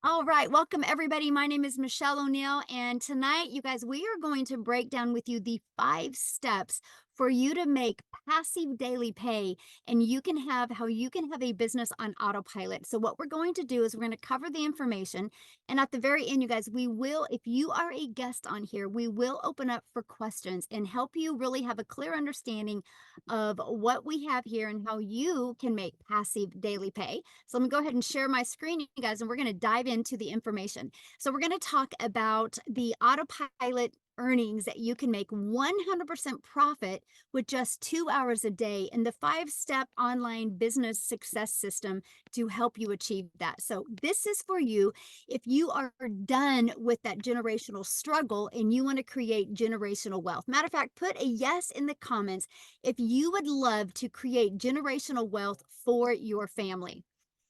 All right, welcome everybody. My name is Michelle O'Neill, and tonight, you guys, we are going to break down with you the 5 steps for you to make passive daily pay, and you can have how you can have a business on autopilot. So, what we're going to do is we're going to cover the information, and at the very end, you guys, we will, if you are a guest on here, we will open up for questions and help you really have a clear understanding of what we have here and how you can make passive daily pay. So I'm gonna go ahead and share my screen, you guys, and we're gonna dive into the information. So we're gonna talk about the autopilot earnings that you can make 100% profit with just 2 hours a day and the 5 step online business success system to help you achieve that. So this is for you if you are done with that generational struggle and you want to create generational wealth. Matter of fact, put a yes in the comments if you would love to create generational wealth for your family.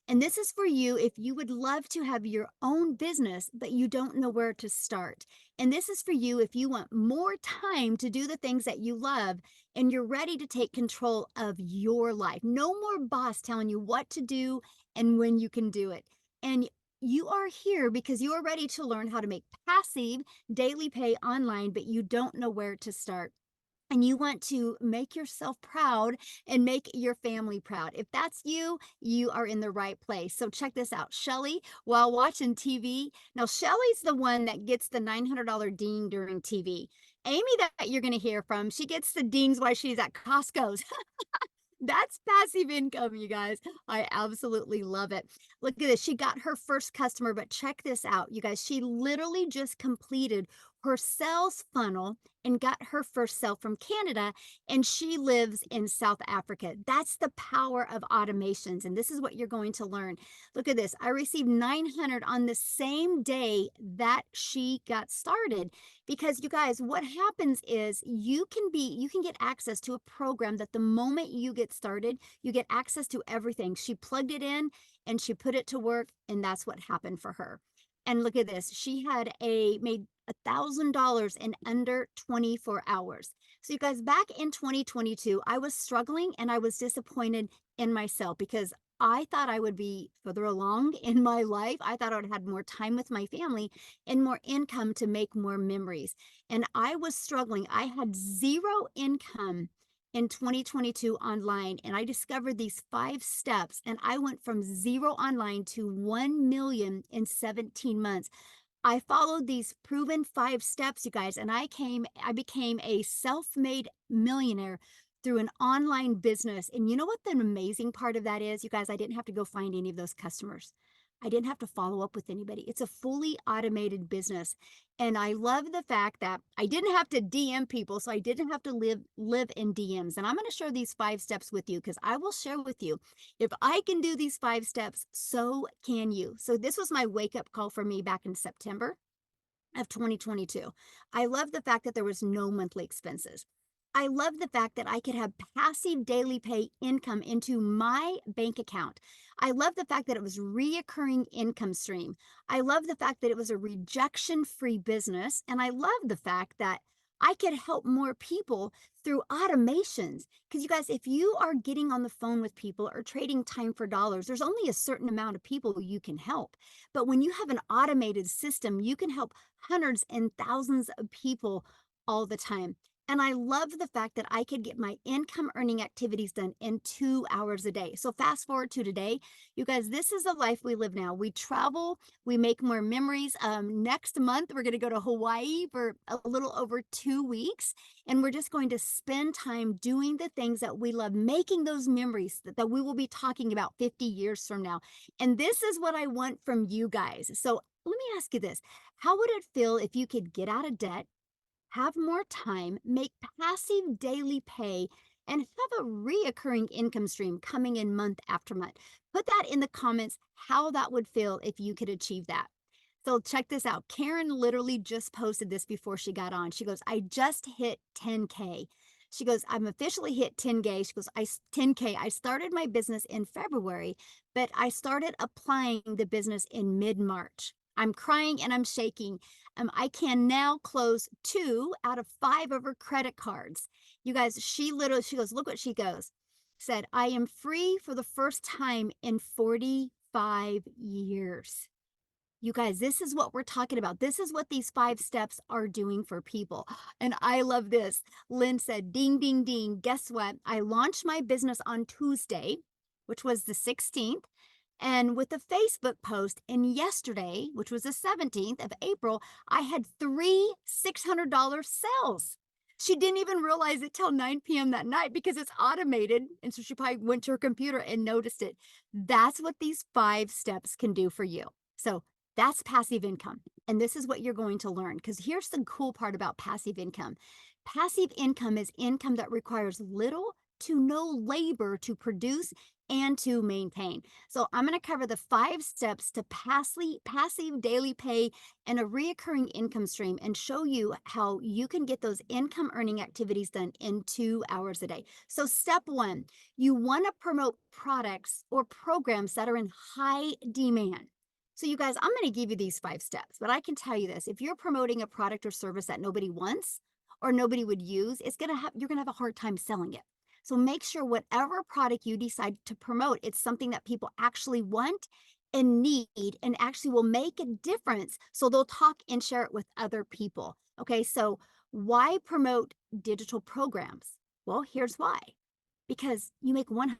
And this is for you if you would love to have your own business, but you don't know where to start. And this is for you if you want more time to do the things that you love and you're ready to take control of your life. No more boss telling you what to do and when you can do it. And you are here because you are ready to learn how to make passive daily pay online, but you don't know where to start and you want to make yourself proud and make your family proud. If that's you, you are in the right place. So check this out. Shelly, while watching TV, now Shelly's the one that gets the $900 ding during TV. Amy, that you're going to hear from, she gets the dings while she's at Costco's. That's passive income, you guys. I absolutely love it. Look at this. She got her first customer, but check this out, you guys. She literally just completed her sales funnel and got her first sale from Canada, and she lives in South Africa. That's the power of automations, and this is what you're going to learn. Look at this. I received 900 on the same day that she got started because you guys, what happens is you can get access to a program that the moment you get started, you get access to everything. She plugged it in and she put it to work, and that's what happened for her. And look at this. She had a made $1,000 in under 24 hours. So you guys, back in 2022, I was struggling and I was disappointed in myself because I thought I would be further along in my life. I thought I would have had more time with my family and more income to make more memories. And I was struggling. I had zero income in 2022 online, and I discovered these 5 steps, and I went from zero online to 1 million in 17 months. I followed these proven 5 steps, you guys, and I became a self-made millionaire through an online business. And you know what the amazing part of that is, you guys? I didn't have to go find any of those customers. I didn't have to follow up with anybody. It's a fully automated business. And I love the fact that I didn't have to DM people, so I didn't have to live in DMs. And I'm going to share these 5 steps with you because I will share with you if I can do these 5 steps, so can you. So this was my wake up call for me back in September of 2022. I love the fact that there was no monthly expenses. I love the fact that I could have passive daily pay income into my bank account. I love the fact that it was reoccurring income stream. I love the fact that it was a rejection free business. And I love the fact that I could help more people through automations. Because you guys, if you are getting on the phone with people or trading time for dollars, there's only a certain amount of people you can help. But when you have an automated system, you can help hundreds and thousands of people all the time. And I love the fact that I could get my income earning activities done in 2 hours a day. So fast forward to today, you guys, this is the life we live now. We travel, we make more memories. Next month, we're going to go to Hawaii for a little over 2 weeks. And we're just going to spend time doing the things that we love, making those memories that we will be talking about 50 years from now. And this is what I want from you guys. So let me ask you this. How would it feel if you could get out of debt, have more time, make passive daily pay, and have a reoccurring income stream coming in month after month? Put that in the comments how that would feel if you could achieve that. So check this out. Karen literally just posted this before she got on. She goes, I just hit 10K. She goes, I'm officially hit 10K. She goes, 10K. I started my business in February, but I started applying the business in mid-March. I'm crying and I'm shaking. I can now close 2 out of 5 of her credit cards. You guys, she goes, look what she goes. Said, I am free for the first time in 45 years. You guys, this is what we're talking about. This is what these 5 steps are doing for people. And I love this. Lynn said, ding, ding, ding. Guess what? I launched my business on Tuesday, which was the 16th. And with a Facebook post, and yesterday, which was the 17th of April, I had 3 $600 sales. She didn't even realize it till 9 p.m. that night because it's automated. And so she probably went to her computer and noticed it. That's what these 5 steps can do for you. So that's passive income. And this is what you're going to learn, because here's the cool part about passive income. Passive income is income that requires little to no labor to produce and to maintain. So I'm going to cover the 5 steps to passive daily pay and a reoccurring income stream, and show you how you can get those income earning activities done in 2 hours a day. So step 1, you want to promote products or programs that are in high demand. So you guys, I'm going to give you these 5 steps, but I can tell you this: if you're promoting a product or service that nobody wants or nobody would use, you're going to have a hard time selling it. So make sure whatever product you decide to promote, it's something that people actually want and need and actually will make a difference. So they'll talk and share it with other people. Okay, so why promote digital programs? Well, here's why. Because you make 100%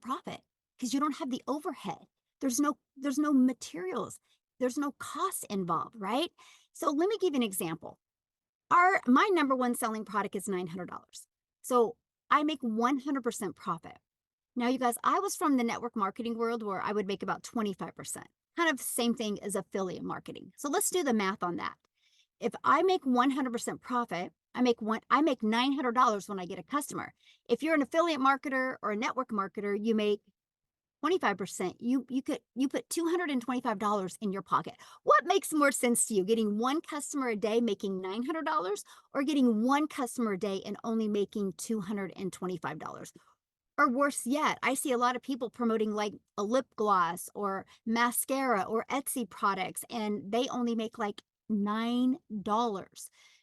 profit, because you don't have the overhead. There's no materials. There's no costs involved, right? So let me give you an example. My number one selling product is $900. So I make 100% profit. Now, you guys, I was from the network marketing world where I would make about 25%, kind of the same thing as affiliate marketing. So let's do the math on that. If I make 100% profit, I make $900 when I get a customer. If you're an affiliate marketer or a network marketer, you make 25%. You put $225 in your pocket. What makes more sense to you? Getting one customer a day making $900, or getting one customer a day and only making $225? Or worse yet, I see a lot of people promoting like a lip gloss or mascara or Etsy products, and they only make like $9.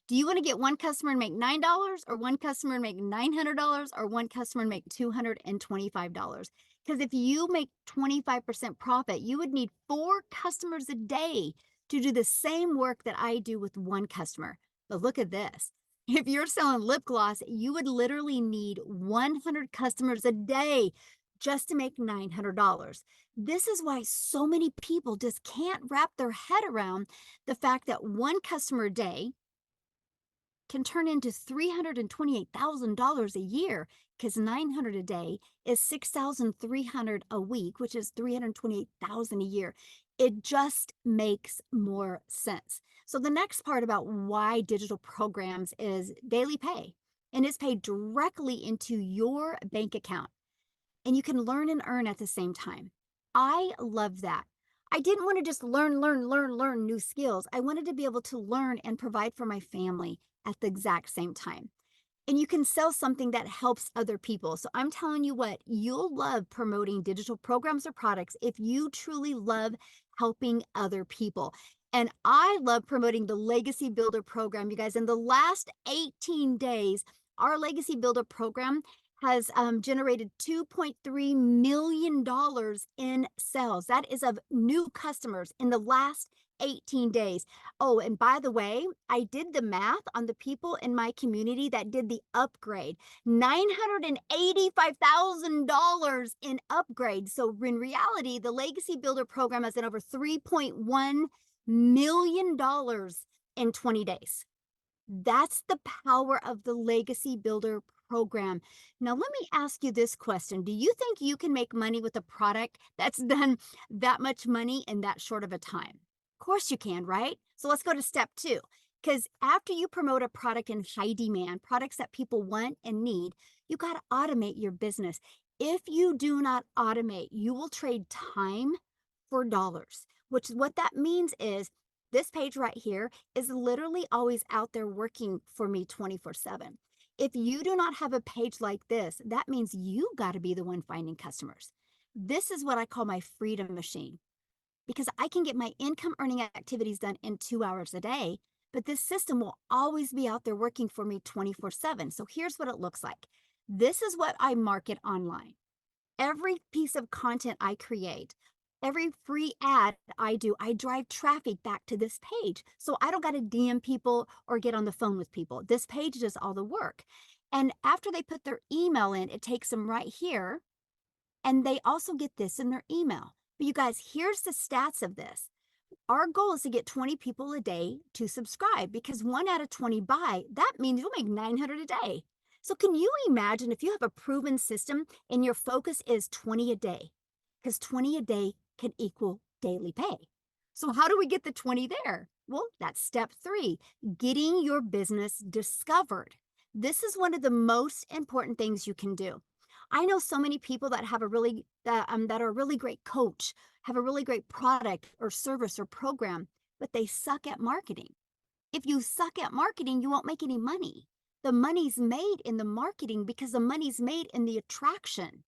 Do you want to get one customer and make $9, or one customer and make $900, or one customer and make $225? Because if you make 25% profit, you would need 4 customers a day to do the same work that I do with one customer. But look at this. If you're selling lip gloss, you would literally need 100 customers a day just to make $900. This is why so many people just can't wrap their head around the fact that one customer a day can turn into $328,000 a year, because 900 a day is 6,300 a week, which is 328,000 a year. It just makes more sense. So the next part about why digital programs is daily pay, and it's paid directly into your bank account, and you can learn and earn at the same time. I love that. I didn't want to just learn new skills. I wanted to be able to learn and provide for my family at the exact same time. And you can sell something that helps other people. So I'm telling you what, you'll love promoting digital programs or products if you truly love helping other people. And I love promoting the Legacy Builder program. You guys, in the last 18 days, our Legacy Builder program has generated $2.3 million in sales. That is of new customers in the last 18 days. Oh, and by the way, I did the math on the people in my community that did the upgrade. $985,000 in upgrade. So in reality, the Legacy Builder program has done over $3.1 million in 20 days. That's the power of the Legacy Builder program. Now, let me ask you this question. Do you think you can make money with a product that's done that much money in that short of a time? Of course you can, right? So let's go to step 2. Because after you promote a product in high demand, products that people want and need, you got to automate your business. If you do not automate, you will trade time for dollars, which what that means is this page right here is literally always out there working for me 24/7. If you do not have a page like this, that means you got to be the one finding customers. This is what I call my freedom machine, because I can get my income earning activities done in 2 hours a day, but this system will always be out there working for me 24/7. So here's what it looks like. This is what I market online. Every piece of content I create, Every free ad I do, I drive traffic back to this page. So I don't got to DM people or get on the phone with people. This page does all the work. And after they put their email in, it takes them right here. And they also get this in their email. But you guys, here's the stats of this. Our goal is to get 20 people a day to subscribe because 1 out of 20 buy. That means you'll make 900 a day. So can you imagine if you have a proven system and your focus is 20 a day? Because 20 a day can equal daily pay. So how do we get the 20 there? Well, that's step 3, getting your business discovered. This is one of the most important things you can do. I know so many people that have a really that are a really great coach, have a really great product or service or program, but they suck at marketing. If you suck at marketing, you won't make any money. The money's made in the marketing because the money's made in the attraction.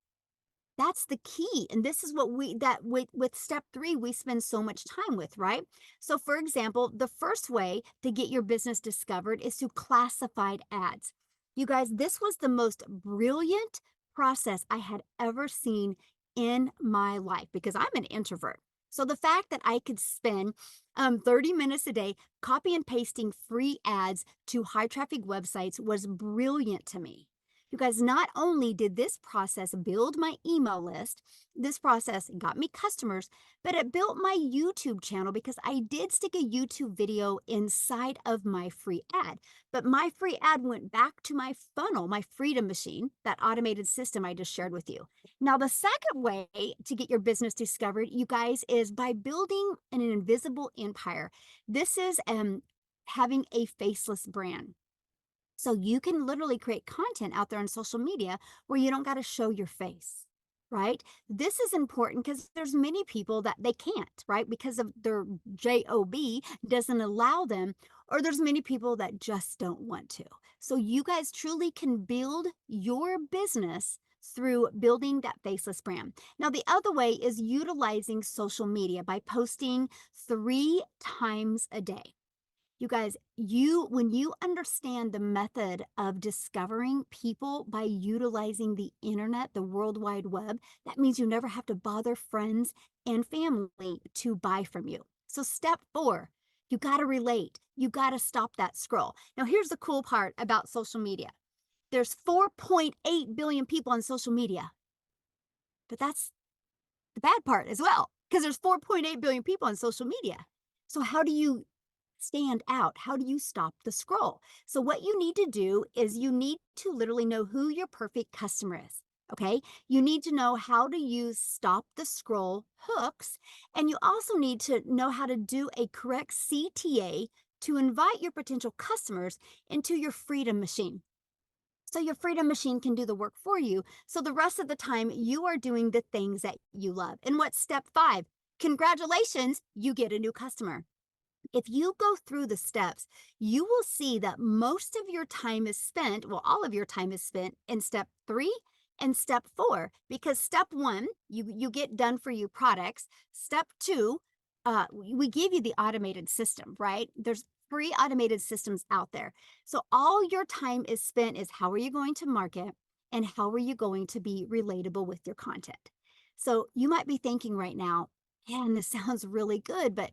That's the key. And this is what with step 3, we spend so much time with, right? So for example, the first way to get your business discovered is through classified ads. You guys, this was the most brilliant process I had ever seen in my life because I'm an introvert. So the fact that I could spend 30 minutes a day copy and pasting free ads to high traffic websites was brilliant to me. You guys, not only did this process build my email list, this process got me customers, but it built my YouTube channel because I did stick a YouTube video inside of my free ad. But my free ad went back to my funnel, my Freedom Machine, that automated system I just shared with you. Now, the second way to get your business discovered, you guys, is by building an invisible empire. This is having a faceless brand. So you can literally create content out there on social media where you don't got to show your face, right? This is important because there's many people that they can't, right? Because of their job doesn't allow them, or there's many people that just don't want to. So you guys truly can build your business through building that faceless brand. Now, the other way is utilizing social media by posting 3 times a day. You guys, when you understand the method of discovering people by utilizing the internet, the World Wide Web, that means you never have to bother friends and family to buy from you. So step 4, you got to relate. You got to stop that scroll. Now, here's the cool part about social media. There's 4.8 billion people on social media, but that's the bad part as well, because there's 4.8 billion people on social media. So how do you stand out? How do you stop the scroll? So what you need to do is you need to literally know who your perfect customer is. Okay. You need to know how to use stop the scroll hooks. And you also need to know how to do a correct CTA to invite your potential customers into your Freedom Machine. So your Freedom Machine can do the work for you. So the rest of the time you are doing the things that you love. And what's step 5? Congratulations, you get a new customer. If you go through the steps, you will see that most of your time is spent, well, all of your time is spent in step 3 and step 4, because step 1, you get done for you products. Step 2, we give you the automated system, right? There's free automated systems out there. So all your time is spent is how are you going to market and how are you going to be relatable with your content? So you might be thinking right now, man, this sounds really good, but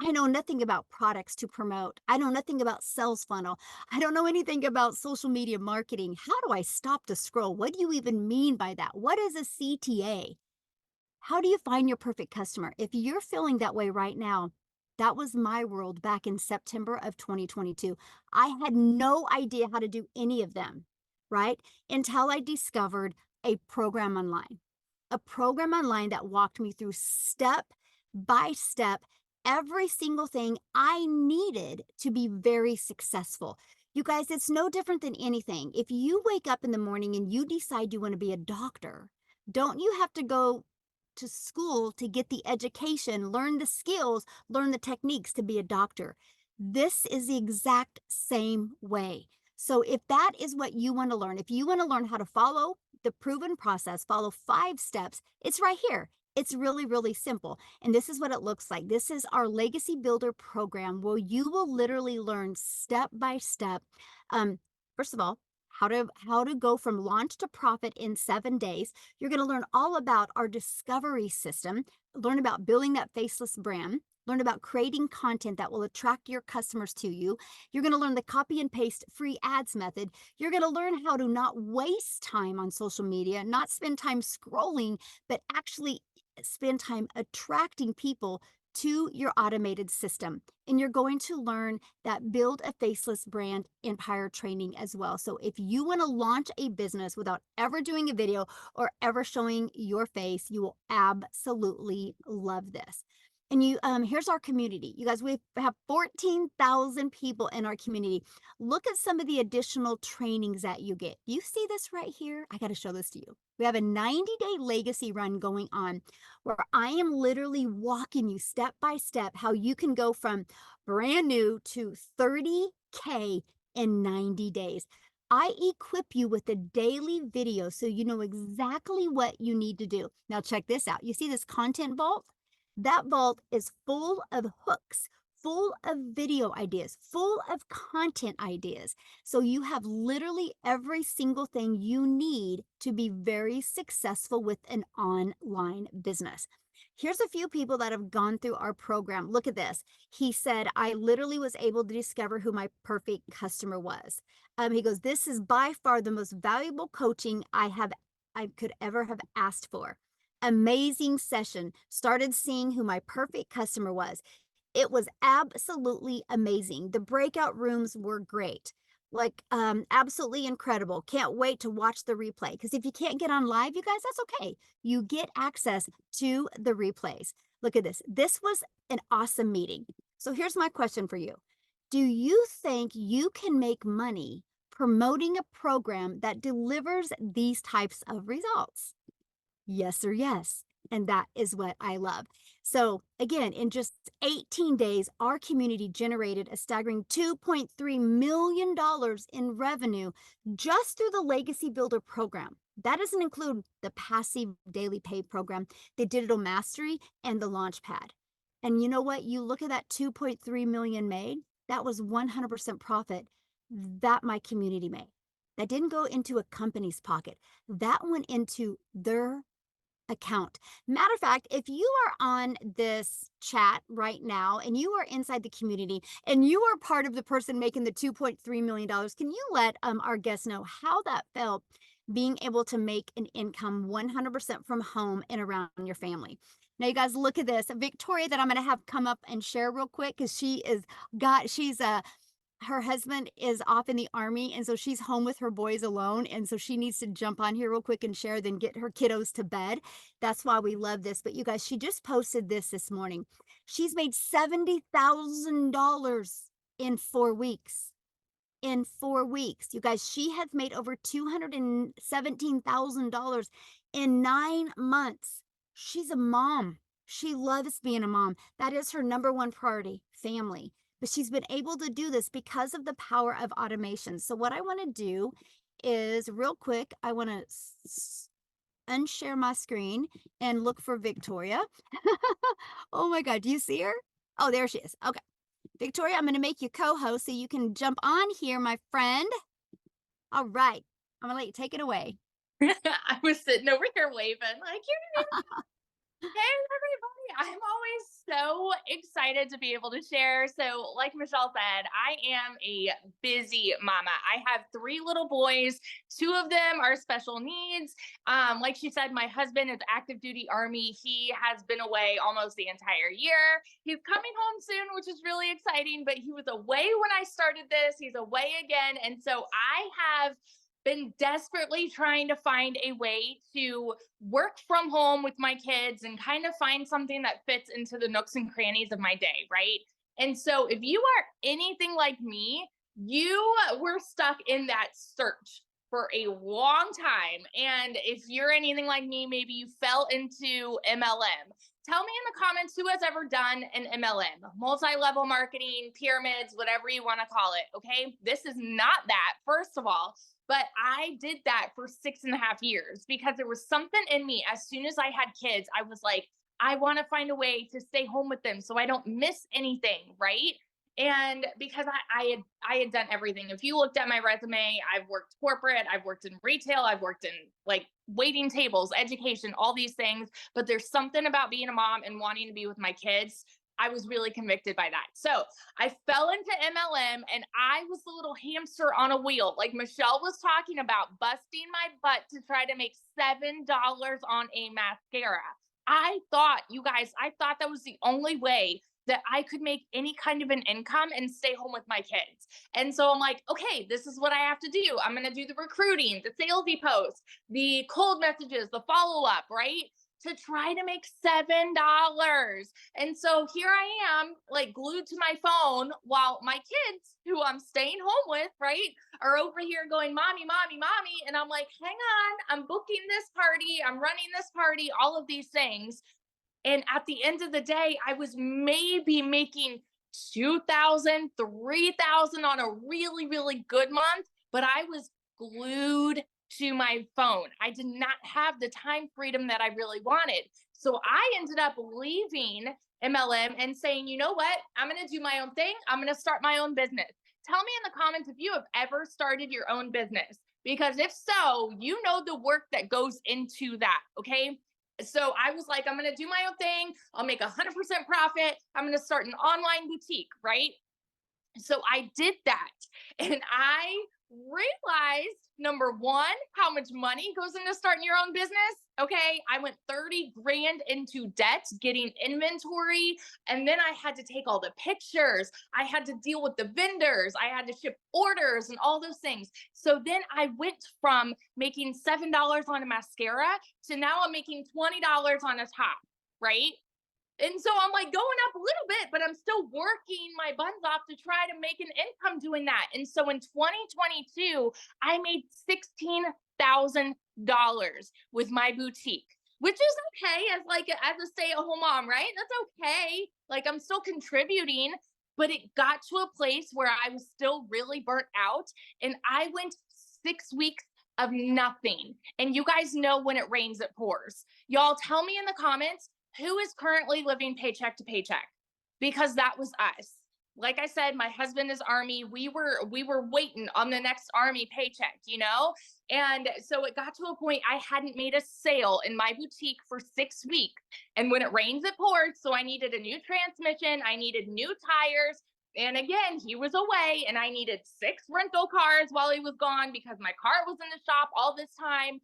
I know nothing about products to promote. I know nothing about sales funnel. I don't know anything about social media marketing. How do I stop the scroll? What do you even mean by that? What is a CTA? How do you find your perfect customer? If you're feeling that way right now, that was my world back in September of 2022. I had no idea how to do any of them, right? Until I discovered a program online. A program online that walked me through step by step every single thing I needed to be very successful. You guys, it's no different than anything. If you wake up in the morning and you decide you want to be a doctor, don't you have to go to school to get the education, learn the skills, learn the techniques to be a doctor? This is the exact same way. So if that is what you want to learn, if you want to learn how to follow the proven process, follow 5 steps, it's right here. It's really, really simple. And this is what it looks like. This is our Legacy Builder program where you will literally learn step by step. First of all, how to go from launch to profit in 7 days. You're going to learn all about our discovery system, learn about building that faceless brand, learn about creating content that will attract your customers to you. You're going to learn the copy and paste free ads method. You're going to learn how to not waste time on social media, not spend time scrolling, but actually spend time attracting people to your automated system. And you're going to learn that build a faceless brand empire training as well. So if you want to launch a business without ever doing a video or ever showing your face, you will absolutely love this. And here's our community. You guys, we have 14,000 people in our community. Look at some of the additional trainings that you get. You see this right here? I got to show this to you. We have a 90-day legacy run going on where I am literally walking you step by step how you can go from brand new to 30K in 90 days. I equip you with a daily video so you know exactly what you need to do. Now check this out. You see this content vault? That vault is full of hooks, full of video ideas, full of content ideas. So you have literally every single thing you need to be very successful with an online business. Here's a few people that have gone through our program. Look at this. He said, I literally was able to discover who my perfect customer was. He goes, this is by far the most valuable coaching I could ever have asked for. Amazing session. Started seeing who my perfect customer was. It was absolutely amazing. The breakout rooms were great. Like absolutely incredible. Can't wait to watch the replay. Because if you can't get on live, you guys, that's okay. You get access to the replays. Look at this. This was an awesome meeting. So here's my question for you. Do you think you can make money promoting a program that delivers these types of results? Yes or yes. And that is what I love. So again, in just 18 days, our community generated a staggering $2.3 million in revenue just through the Legacy Builder program. That doesn't include the passive daily pay program, the digital mastery, and the launchpad. And you know what? You look at that 2.3 million made, that was 100% profit that my community made. That didn't go into a company's pocket. That went into their account. Matter of fact, if you are on this chat right now and you are inside the community and you are part of the person making the $2.3 million, can you let our guests know how that felt being able to make an income 100% from home and around your family? Now, you guys, look at this. Victoria, that I'm going to have come up and share real quick because she's her husband is off in the army, and so she's home with her boys alone, and so she needs to jump on here real quick and share, then get her kiddos to bed. That's why we love this. But you guys, she just posted this morning. She's made $70,000 in 4 weeks. In 4 weeks, you guys, she has made over $217,000 in 9 months. She's a mom. She loves being a mom. That is her number one priority, family. But she's been able to do this because of the power of automation. So what I want to do is real quick, I want to unshare my screen and look for Victoria. Oh my God, do you see her? Oh, there she is. Okay. Victoria, I'm going to make you co-host so you can jump on here, my friend. All right. I'm going to let you take it away. I was sitting over here waving like, hey, everybody. I'm always so excited to be able to share. So, like Michelle said, I am a busy mama. I have 3 little boys. 2 of them are special needs. Like she said, my husband is active duty Army. He has been away almost the entire year. He's coming home soon, which is really exciting, but he was away when I started this. He's away again. And so I have been desperately trying to find a way to work from home with my kids and kind of find something that fits into the nooks and crannies of my day, right? And so if you are anything like me, you were stuck in that search for a long time. And if you're anything like me, maybe you fell into MLM. Tell me in the comments who has ever done an MLM, multi-level marketing, pyramids, whatever you want to call it. Okay. This is not that, first of all. But I did that for 6.5 years because there was something in me. As soon as I had kids, I was like, I want to find a way to stay home with them so I don't miss anything, right? And because I had done everything. If you looked at my resume, I've worked corporate, I've worked in retail, I've worked in like waiting tables, education, all these things. But there's something about being a mom and wanting to be with my kids. I was really convicted by that. So I fell into MLM and I was the little hamster on a wheel, like Michelle was talking about, busting my butt to try to make $7 on a mascara. I thought, you guys, I thought that was the only way that I could make any kind of an income and stay home with my kids. And so I'm like, okay, this is what I have to do. I'm going to do the recruiting, the salesy posts, the cold messages, the follow up, right? To try to make $7. And so here I am, like glued to my phone while my kids, who I'm staying home with, right, are over here going, mommy, mommy, mommy. And I'm like, hang on, I'm booking this party, I'm running this party, all of these things. And at the end of the day, I was maybe making 2,000, 3,000 on a really, really good month, but I was glued to my phone. I did not have the time freedom that I really wanted. So I ended up leaving MLM and saying, you know what? I'm going to do my own thing. I'm going to start my own business. Tell me in the comments if you have ever started your own business, because if so, you know the work that goes into that. Okay. So I was like, I'm going to do my own thing. I'll make 100% profit. I'm going to start an online boutique, right? So I did that. And I realized, number one, how much money goes into starting your own business. Okay. I went 30 grand into debt getting inventory. And then I had to take all the pictures. I had to deal with the vendors. I had to ship orders and all those things. So then I went from making $7 on a mascara to now I'm making $20 on a top, right? And so I'm like going up a little bit, but I'm still working my buns off to try to make an income doing that. And so in 2022, I made $16,000 with my boutique, which is okay as like as a stay-at-home mom, right? That's okay. Like I'm still contributing, but it got to a place where I was still really burnt out. And I went 6 weeks of nothing. And you guys know when it rains, it pours. Y'all tell me in the comments who is currently living paycheck to paycheck, because that was us. Like I said, my husband is Army. We were waiting on the next Army paycheck, you know? And so it got to a point I hadn't made a sale in my boutique for 6 weeks. And when it rains, it pours. So I needed a new transmission. I needed new tires. And again, he was away and I needed 6 rental cars while he was gone because my car was in the shop all this time.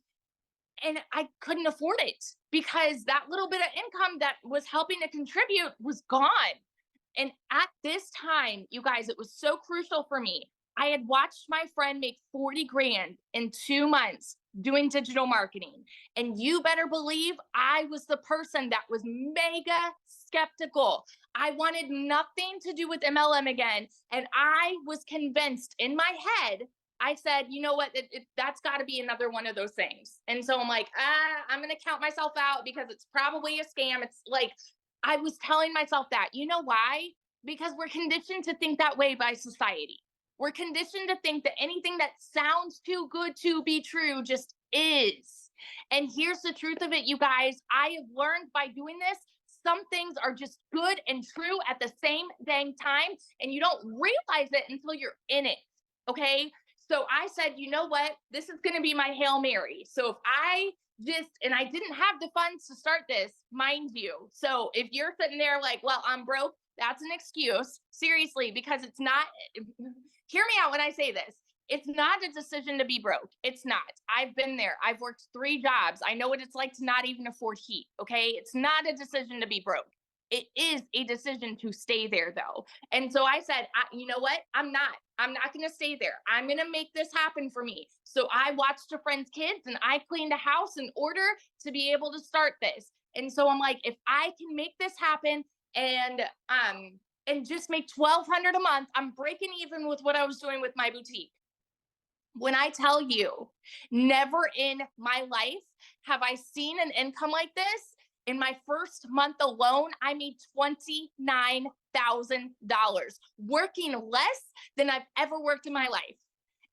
And I couldn't afford it because that little bit of income that was helping to contribute was gone. And at this time, you guys, it was so crucial for me. I had watched my friend make 40 grand in 2 months doing digital marketing. And you better believe I was the person that was mega skeptical. I wanted nothing to do with MLM again. And I was convinced in my head, I said, you know what, that's got to be another one of those things. And so I'm like, I'm going to count myself out because it's probably a scam. It's like, I was telling myself that. You know why? Because we're conditioned to think that way by society. We're conditioned to think that anything that sounds too good to be true just is. And here's the truth of it, you guys. I have learned by doing this, some things are just good and true at the same dang time. And you don't realize it until you're in it. Okay. So I said, you know what? This is going to be my Hail Mary. So if and I didn't have the funds to start this, mind you. So if you're sitting there like, well, I'm broke, that's an excuse. Seriously, because it's not, hear me out when I say this. It's not a decision to be broke. It's not. I've been there. I've worked 3 jobs. I know what it's like to not even afford heat. Okay. It's not a decision to be broke. It is a decision to stay there though. And so I said, you know what? I'm not going to stay there. I'm going to make this happen for me. So I watched a friend's kids and I cleaned a house in order to be able to start this. And so I'm like, if I can make this happen and just make 1,200 a month, I'm breaking even with what I was doing with my boutique. When I tell you, never in my life have I seen an income like this. In my first month alone, I made $29,000 working less than I've ever worked in my life.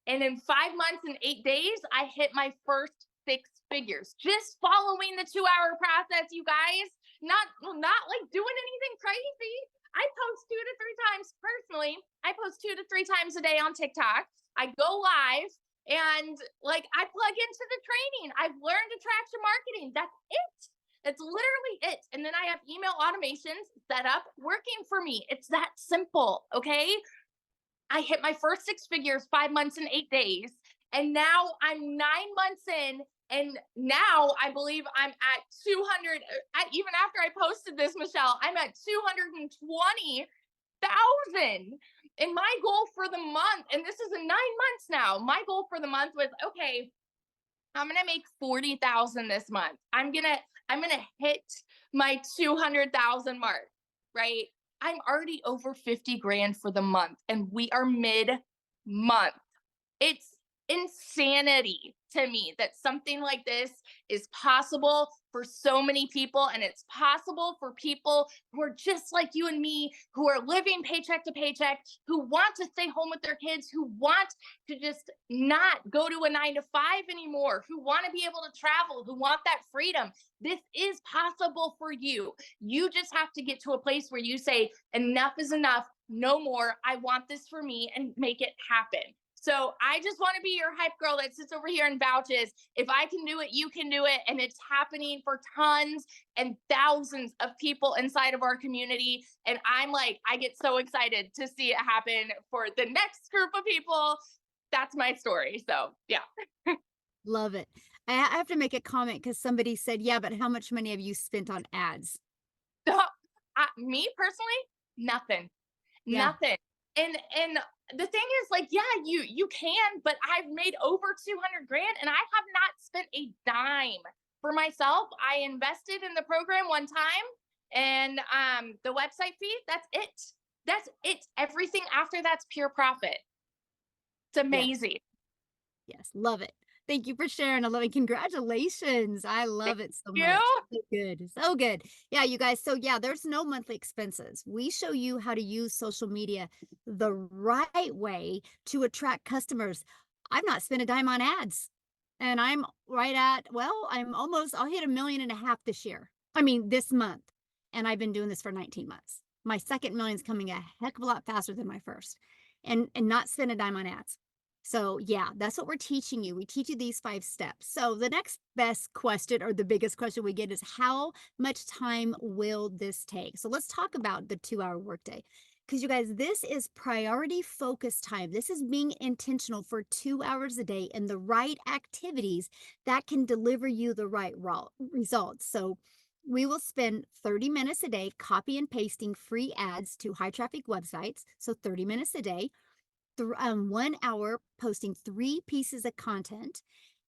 And in 5 months and 8 days, I hit my first 6 figures, just following the 2-hour process, you guys, not like doing anything crazy. I post 2 to 3 times per personally, I post 2 to 3 times a day on TikTok. I go live and like I plug into the training. I've learned attraction marketing. That's it. That's literally it. And then I have email automations set up working for me. It's that simple. Okay. I hit my first 6 figures 5 months and 8 days. And now I'm 9 months in. And now I believe I'm at 200. Even after I posted this, Michelle, I'm at 220,000. And my goal for the month, and this is in 9 months now, my goal for the month was okay, I'm gonna make 40,000 this month. I'm gonna hit my 200,000 mark, right? I'm already over 50 grand for the month, and we are mid month. It's insanity to me that something like this is possible for so many people. And it's possible for people who are just like you and me, who are living paycheck to paycheck, who want to stay home with their kids, who want to just not go to a 9 to 5 anymore, who want to be able to travel, who want that freedom. This is possible for you. You just have to get to a place where you say, enough is enough, no more. I want this for me, and make it happen. So I just want to be your hype girl that sits over here and vouches. If I can do it, you can do it. And it's happening for tons and thousands of people inside of our community. And I'm like, I get so excited to see it happen for the next group of people. That's my story. So yeah. Love it. I have to make a comment because somebody said, yeah, but how much money have you spent on ads? Me personally, nothing. Yeah. Nothing. And the thing is, like, yeah, you can, but I've made over 200 grand and I have not spent a dime for myself. I invested in the program one time, and the website fee, that's it. That's it. Everything after that's pure profit. It's Yes. amazing. Yes. Love it. Thank you for sharing. I love it. Congratulations. I Thank love it so you. much. So good. So good. Yeah, you guys. So, yeah, there's no monthly expenses. We show you how to use social media the right way to attract customers. I've not spent a dime on ads. And I'm right at, well, I'll hit 1.5 million this year. I mean, this month. And I've been doing this for 19 months. My second million is coming a heck of a lot faster than my first. And not spend a dime on ads. So, yeah, that's what we're teaching you. We teach you these 5 steps. So, the next best question, or the biggest question we get, is how much time will this take? So, let's talk about the 2-hour workday. Because, you guys, this is priority focus time. This is being intentional for 2 hours a day in the right activities that can deliver you the right results. So, we will spend 30 minutes a day copy and pasting free ads to high traffic websites. So, 30 minutes a day. 1 hour posting 3 pieces of content,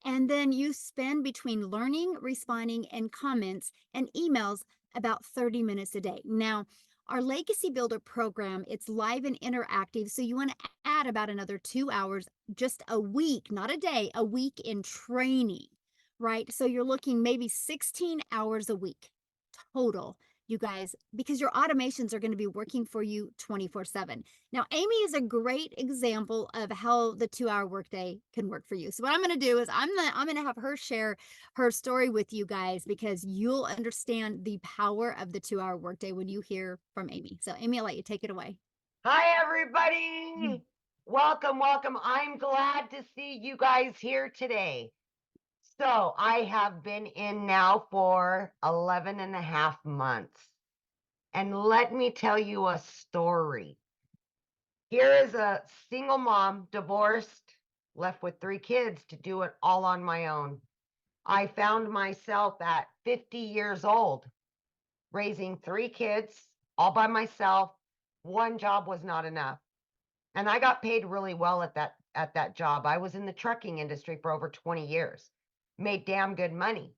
and then you spend between learning, responding, and comments and emails about 30 minutes a day. Now, our Legacy Builder program, it's live and interactive, so you want to add about another 2 hours, just a week, not a day, a week in training, right? So you're looking maybe 16 hours a week total, you guys, because your automations are going to be working for you 24/7. Now, Amy is a great example of how the 2-hour workday can work for you. So what I'm going to do is I'm going to have her share her story with you guys, because you'll understand the power of the 2-hour workday when you hear from Amy. So Amy, I'll let you take it away. Hi, everybody. Welcome, welcome. I'm glad to see you guys here today. So I have been in now for 11 and a half months. And let me tell you a story. Here is a single mom, divorced, left with 3 kids to do it all on my own. I found myself at 50 years old, raising 3 kids all by myself. One job was not enough. And I got paid really well at that job. I was in the trucking industry for over 20 years, made damn good money,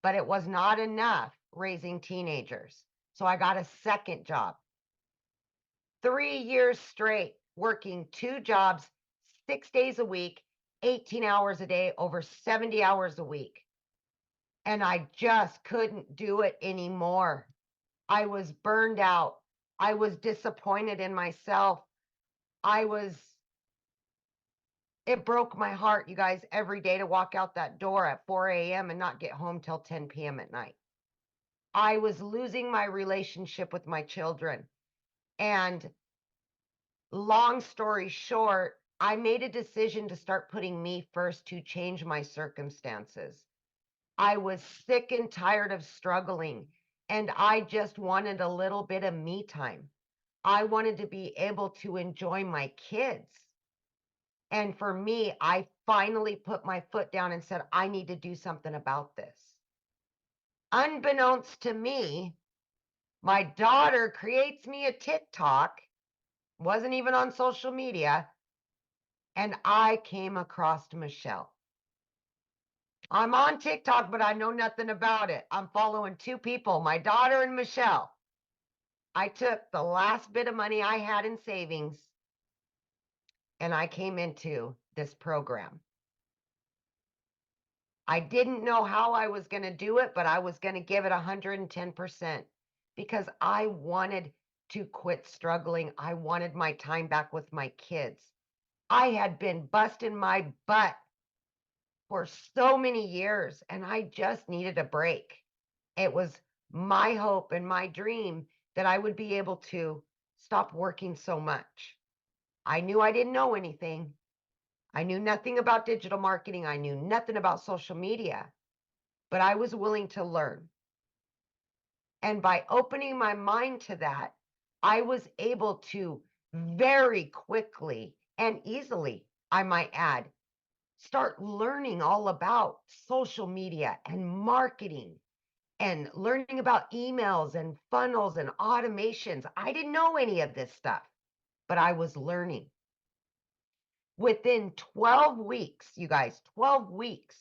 but it was not enough raising teenagers. So I got a second job. 3 years straight, working 2 jobs, 6 days a week, 18 hours a day, over 70 hours a week. And I just couldn't do it anymore. I was burned out. I was disappointed in myself. It broke my heart, you guys, every day to walk out that door at 4 a.m. and not get home till 10 p.m. at night. I was losing my relationship with my children. And long story short, I made a decision to start putting me first to change my circumstances. I was sick and tired of struggling, and I just wanted a little bit of me time. I wanted to be able to enjoy my kids. And for me, I finally put my foot down and said, I need to do something about this. Unbeknownst to me, my daughter creates me a TikTok, wasn't even on social media, and I came across Michelle. I'm on TikTok, but I know nothing about it. I'm following two people, my daughter and Michelle. I took the last bit of money I had in savings and I came into this program. I didn't know how I was going to do it, but I was going to give it 110% because I wanted to quit struggling. I wanted my time back with my kids. I had been busting my butt for so many years and I just needed a break. It was my hope and my dream that I would be able to stop working so much. I knew I didn't know anything. I knew nothing about digital marketing. I knew nothing about social media, but I was willing to learn. And by opening my mind to that, I was able to very quickly and easily, I might add, start learning all about social media and marketing and learning about emails and funnels and automations. I didn't know any of this stuff, but I was learning. Within 12 weeks, you guys, 12 weeks,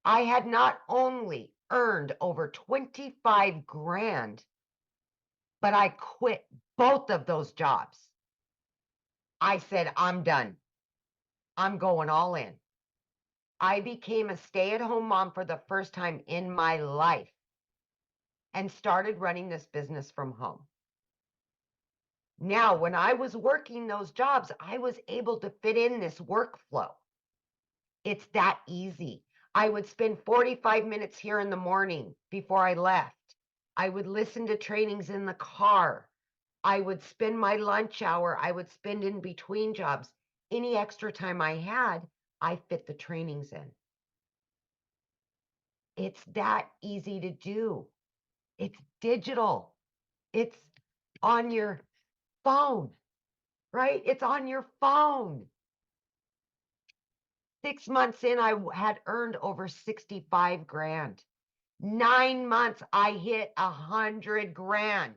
I had not only earned over 25 grand, but I quit both of those jobs. I said, I'm done. I'm going all in. I became a stay-at-home mom for the first time in my life and started running this business from home. Now, when I was working those jobs, I was able to fit in this workflow. It's that easy. I would spend 45 minutes here in the morning before I left. I would listen to trainings in the car. I would spend my lunch hour. I would spend in between jobs. Any extra time I had, I fit the trainings in. It's that easy to do. It's digital. It's on your phone, right? It's on your phone. 6 months in, I had earned over 65 grand. 9 months, I hit 100 grand.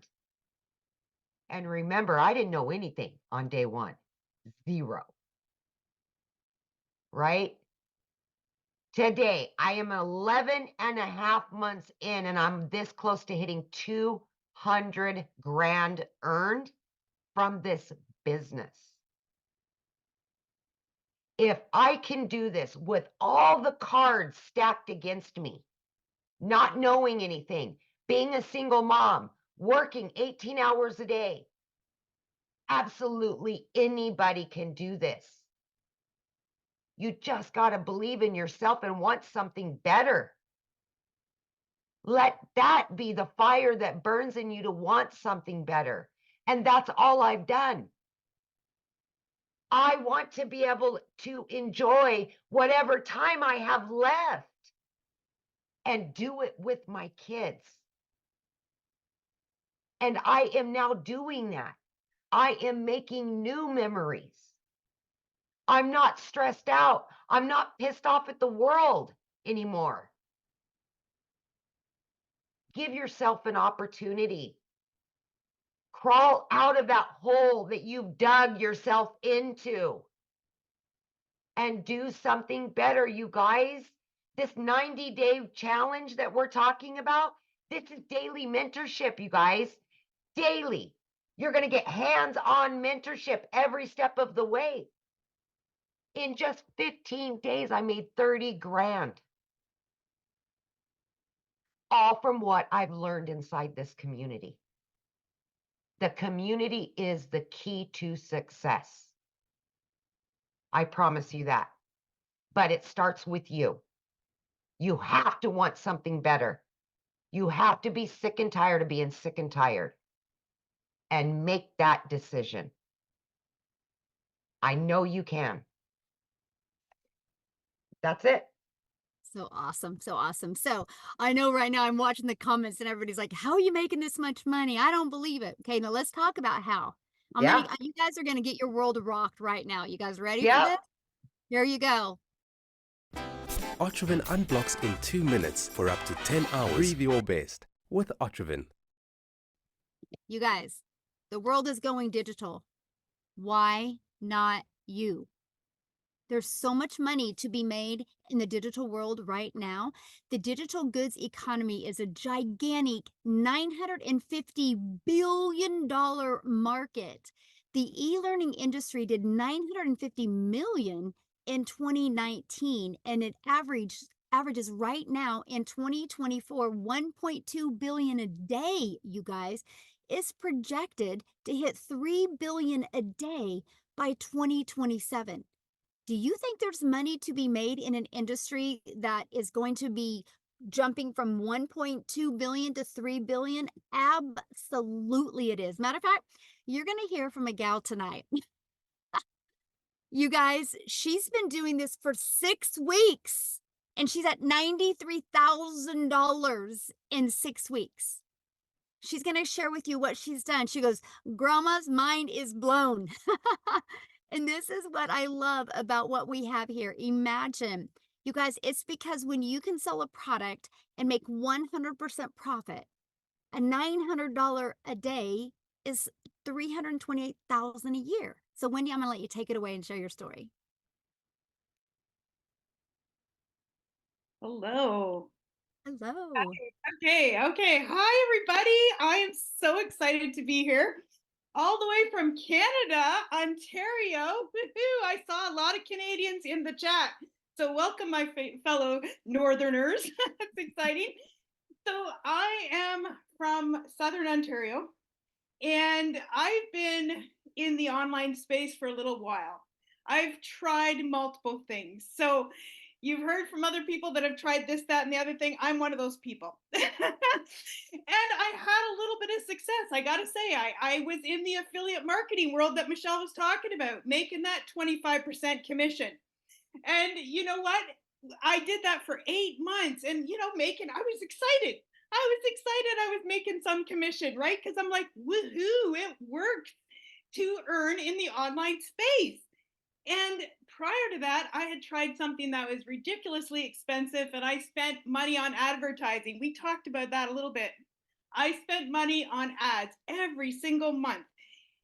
And remember, I didn't know anything on day one. Zero. Right? Today, I am 11 and a half months in, and I'm this close to hitting 200 grand earned from this business. If I can do this with all the cards stacked against me, not knowing anything, being a single mom, working 18 hours a day, absolutely anybody can do this. You just got to believe in yourself and want something better. Let that be the fire that burns in you to want something better. And that's all I've done. I want to be able to enjoy whatever time I have left and do it with my kids. And I am now doing that. I am making new memories. I'm not stressed out. I'm not pissed off at the world anymore. Give yourself an opportunity. Crawl out of that hole that you've dug yourself into and do something better, you guys. This 90-day challenge that we're talking about, this is daily mentorship, you guys. Daily. You're going to get hands-on mentorship every step of the way. In just 15 days, I made 30 grand. All from what I've learned inside this community. The community is the key to success. I promise you that. But it starts with you. You have to want something better. You have to be sick and tired of being sick and tired and make that decision. I know you can. That's it. So awesome. So awesome. So I know right now I'm watching the comments and everybody's like, how are you making this much money? I don't believe it. Okay, now let's talk about how. Yeah. You guys are gonna get your world rocked right now. You guys ready for Yep. this? Here you go. Otrivin unblocks in 2 minutes for up to 10 hours. Breathe your best with Otrivin. You guys, the world is going digital. Why not you? There's so much money to be made in the digital world right now. The digital goods economy is a gigantic $950 billion market. The e-learning industry did $950 million in 2019, and it averages right now in 2024 $1.2 billion a day, you guys. Is projected to hit $3 billion a day by 2027. Do you think there's money to be made in an industry that is going to be jumping from 1.2 billion to 3 billion? Absolutely it is. Matter of fact, you're going to hear from a gal tonight. You guys, she's been doing this for 6 weeks and she's at $93,000 in 6 weeks. She's going to share with you what she's done. She goes, Grandma's mind is blown. And this is what I love about what we have here. Imagine, you guys, it's because when you can sell a product and make 100% profit, a $900 a day is $328,000 a year. So Wendy, I'm going to let you take it away and share your story. Hello. Hello. Okay. Hi, everybody. I am so excited to be here. All the way from Canada, Ontario. Woohoo! I saw a lot of Canadians in the chat. So welcome, my fellow Northerners. That's exciting. So I am from Southern Ontario, and I've been in the online space for a little while. I've tried multiple things. So you've heard from other people that have tried this, that, and the other thing. I'm one of those people. And I had a little bit of success. I got to say, I was in the affiliate marketing world that Michelle was talking about, making that 25% commission. And you know what? I did that for 8 months and, I was excited. I was making some commission, right? Because I'm like, woohoo, it worked to earn in the online space. And prior to that, I had tried something that was ridiculously expensive and I spent money on advertising. We talked about that a little bit. I spent money on ads every single month.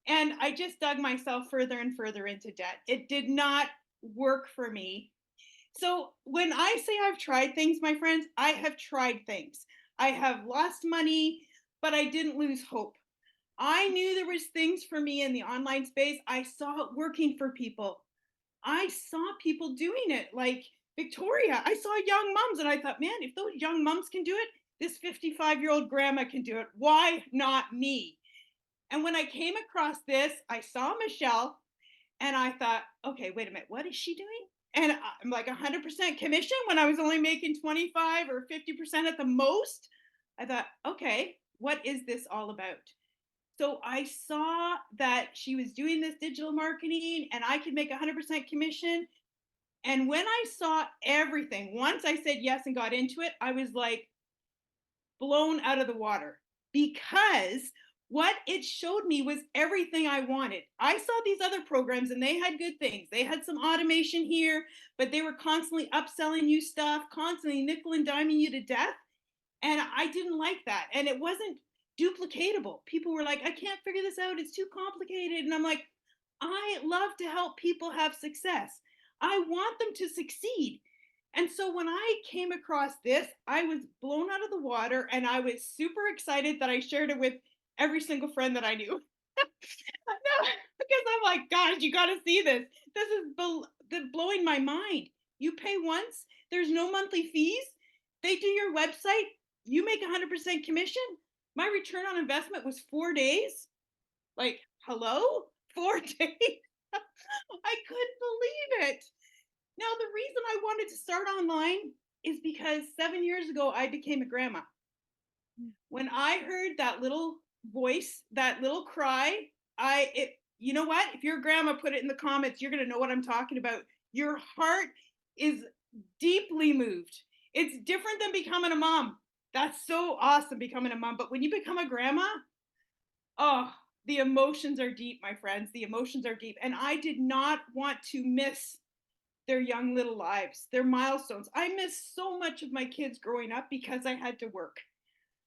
And I just dug myself further and further into debt. It did not work for me. So when I say I've tried things, my friends, I have tried things. I have lost money, but I didn't lose hope. I knew there was things for me in the online space. I saw it working for people. I saw people doing it, like Victoria. I saw young moms and I thought, man, if those young moms can do it, this 55-year-old grandma can do it. Why not me? And when I came across this, I saw Michelle and I thought, okay, wait a minute, what is she doing? And I'm like 100% commission when I was only making 25 or 50% at the most. I thought, okay, what is this all about? So I saw that she was doing this digital marketing and I could make 100% commission. And when I saw everything, once I said yes and got into it, I was like blown out of the water because what it showed me was everything I wanted. I saw these other programs and they had good things. They had some automation here, but they were constantly upselling you stuff, constantly nickel and diming you to death. And I didn't like that. And it wasn't duplicatable. People were like, I can't figure this out. It's too complicated. And I'm like, I love to help people have success. I want them to succeed. And so when I came across this, I was blown out of the water and I was super excited that I shared it with every single friend that I knew. No, because I'm like, gosh, you got to see this. This is blowing my mind. You pay once, there's no monthly fees. They do your website, you make 100% commission. My return on investment was 4 days. Like, hello? 4 days? I couldn't believe it. Now, the reason I wanted to start online is because 7 years ago, I became a grandma. When I heard that little voice, that little cry, you know what? If you're a grandma, put it in the comments. You're going to know what I'm talking about. Your heart is deeply moved. It's different than becoming a mom. That's so awesome, becoming a mom. But when you become a grandma, oh, the emotions are deep, my friends. The emotions are deep. And I did not want to miss their young little lives, their milestones. I missed so much of my kids growing up because I had to work.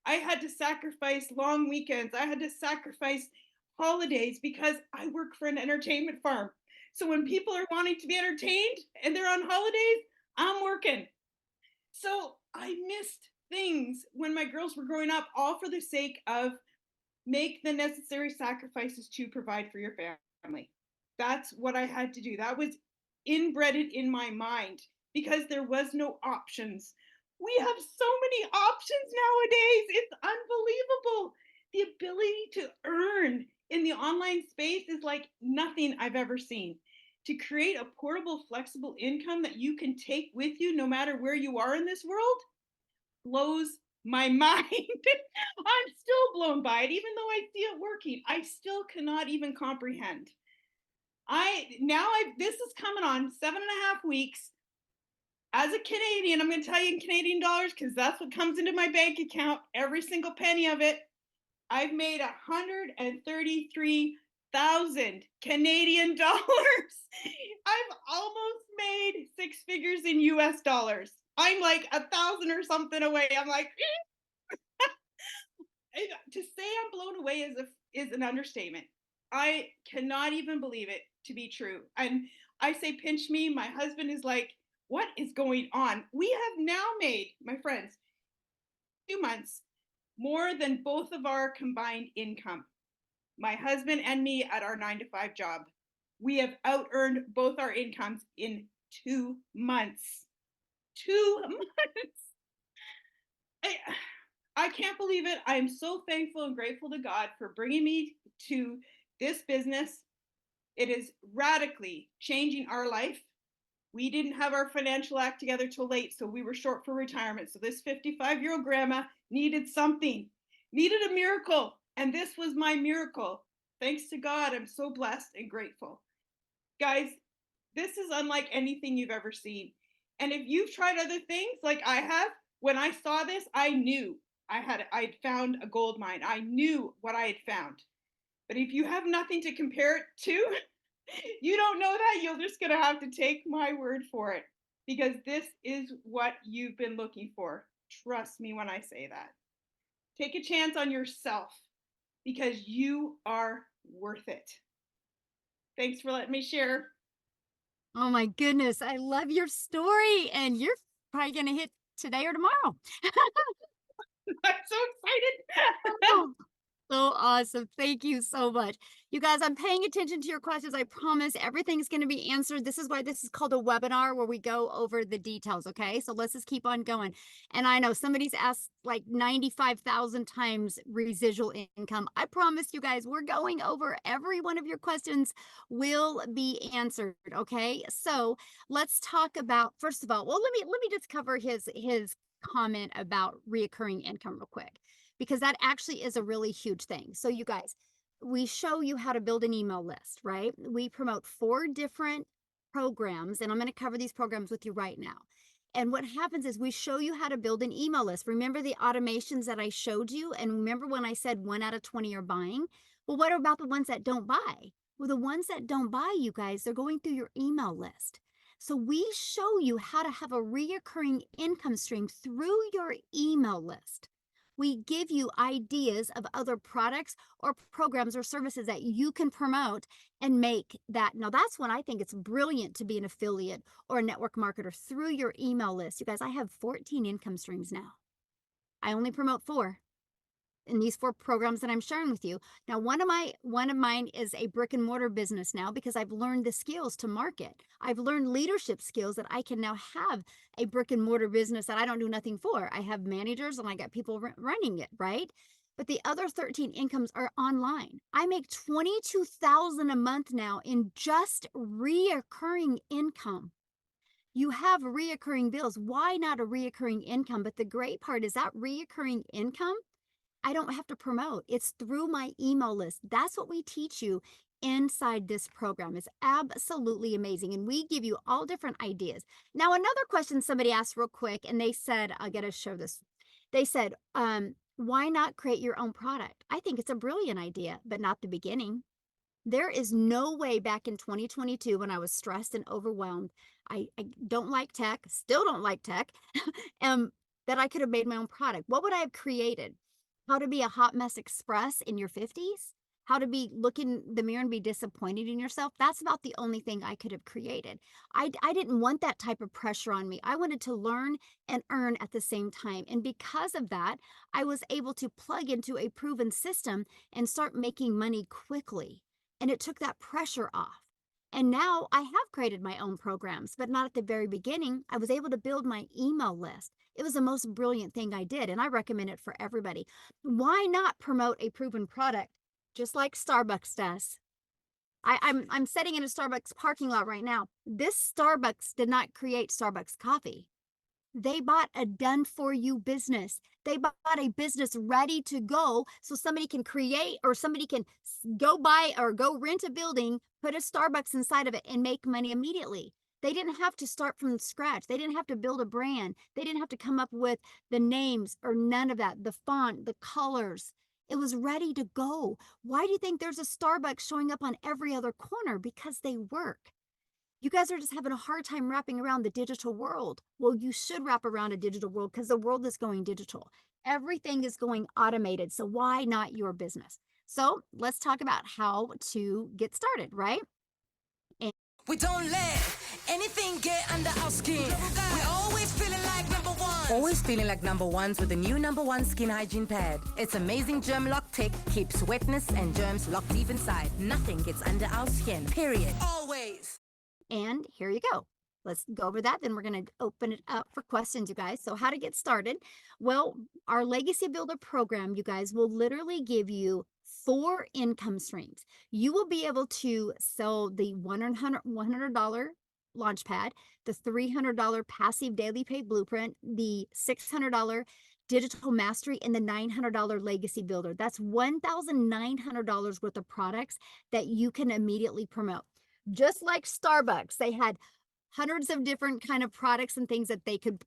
I had to sacrifice long weekends. I had to sacrifice holidays because I work for an entertainment farm. So when people are wanting to be entertained and they're on holidays, I'm working. So I missed things when my girls were growing up, all for the sake of make the necessary sacrifices to provide for your family. That's what I had to do. That was inbred in my mind because there was no options. We have so many options nowadays. It's unbelievable. The ability to earn in the online space is like nothing I've ever seen. To create a portable, flexible income that you can take with you no matter where you are in this world blows my mind. I'm still blown by it, even though I see it working. I still cannot even comprehend. This is coming on 7.5 weeks. As a Canadian, I'm going to tell you in Canadian dollars because that's what comes into my bank account, every single penny of it. I've made 133,000 Canadian dollars. I've almost made six figures in US dollars. I'm like 1,000 or something away. I'm like, to say I'm blown away is an understatement. I cannot even believe it to be true. And I say, pinch me. My husband is like, what is going on? We have now made, my friends, 2 months more than both of our combined income. My husband and me at our 9-to-5 job. We have out earned both our incomes in 2 months. 2 months. I can't believe it. I'm so thankful and grateful to God for bringing me to this business. It is radically changing our life. We didn't have our financial act together till late, so we were short for retirement. So this 55-year-old grandma needed something, needed a miracle. And this was my miracle. Thanks to God, I'm so blessed and grateful. Guys, this is unlike anything you've ever seen. And if you've tried other things like I have, when I saw this, I knew I'd found a gold mine. I knew what I had found. But if you have nothing to compare it to, you don't know that, you're just going to have to take my word for it because this is what you've been looking for. Trust me when I say that. Take a chance on yourself because you are worth it. Thanks for letting me share. Oh my goodness. I love your story. And you're probably going to hit today or tomorrow. I'm so excited. So awesome. Thank you so much. You guys, I'm paying attention to your questions. I promise everything's going to be answered. This is why this is called a webinar where we go over the details. Okay. So let's just keep on going. And I know somebody's asked like 95,000 times residual income. I promise you guys, we're going over every one of your questions will be answered. Okay. So let's talk about, first of all, well, let me just cover his comment about reoccurring income real quick, because that actually is a really huge thing. So you guys, we show you how to build an email list, right? We promote 4 different programs, and I'm going to cover these programs with you right now. And what happens is we show you how to build an email list. Remember the automations that I showed you? And remember when I said 1 out of 20 are buying? Well, what about the ones that don't buy? Well, the ones that don't buy, you guys, they're going through your email list. So we show you how to have a reoccurring income stream through your email list. We give you ideas of other products or programs or services that you can promote and make that. Now, that's when I think it's brilliant to be an affiliate or a network marketer through your email list. You guys, I have 14 income streams now. I only promote 4 in these 4 programs that I'm sharing with you. Now, one of mine is a brick and mortar business now because I've learned the skills to market. I've learned leadership skills that I can now have a brick and mortar business that I don't do nothing for. I have managers and I got people running it, right? But the other 13 incomes are online. I make $22,000 a month now in just reoccurring income. You have reoccurring bills. Why not a reoccurring income? But the great part is that reoccurring income, I don't have to promote. It's through my email list. That's what we teach you inside this program is absolutely amazing. And we give you all different ideas. Now, another question somebody asked real quick, and they said, I got to show this. They said, why not create your own product? I think it's a brilliant idea, but not the beginning. There is no way back in 2022 when I was stressed and overwhelmed, I don't like tech, still don't like tech, that I could have made my own product. What would I have created? How to be a hot mess express in your 50s? How to be look in the mirror and be disappointed in yourself? That's about the only thing I could have created. I didn't want that type of pressure on me. I wanted to learn and earn at the same time. And because of that, I was able to plug into a proven system and start making money quickly. And it took that pressure off. And now I have created my own programs, but not at the very beginning. I was able to build my email list. It was the most brilliant thing I did, and I recommend it for everybody. Why not promote a proven product just like Starbucks does? I'm sitting in a Starbucks parking lot right now. This Starbucks did not create Starbucks coffee. They bought a done for you business. They bought a business ready to go so somebody can create or somebody can go buy or go rent a building, put a Starbucks inside of it and make money immediately. They didn't have to start from scratch. They didn't have to build a brand. They didn't have to come up with the names or none of that, the font, the colors. It was ready to go. Why do you think there's a Starbucks showing up on every other corner? Because they work. You guys are just having a hard time wrapping around the digital world. Well, you should wrap around a digital world because the world is going digital. Everything is going automated. So why not your business? So let's talk about how to get started, right? We don't let anything get under our skin. We're always feeling like number one. Always feeling like number ones with the new number one skin hygiene pad. Its amazing germ lock tech keeps wetness and germs locked deep inside. Nothing gets under our skin, period. Always. And here you go. Let's go over that. Then we're going to open it up for questions, you guys. So how to get started? Well, our Legacy Builder program, you guys, will literally give you 4 income streams. You will be able to sell the $100 Launchpad, the $300 passive daily pay blueprint, the $600 digital mastery, and the $900 legacy builder. That's $1,900 worth of products that you can immediately promote. Just like Starbucks, they had hundreds of different kind of products and things that they could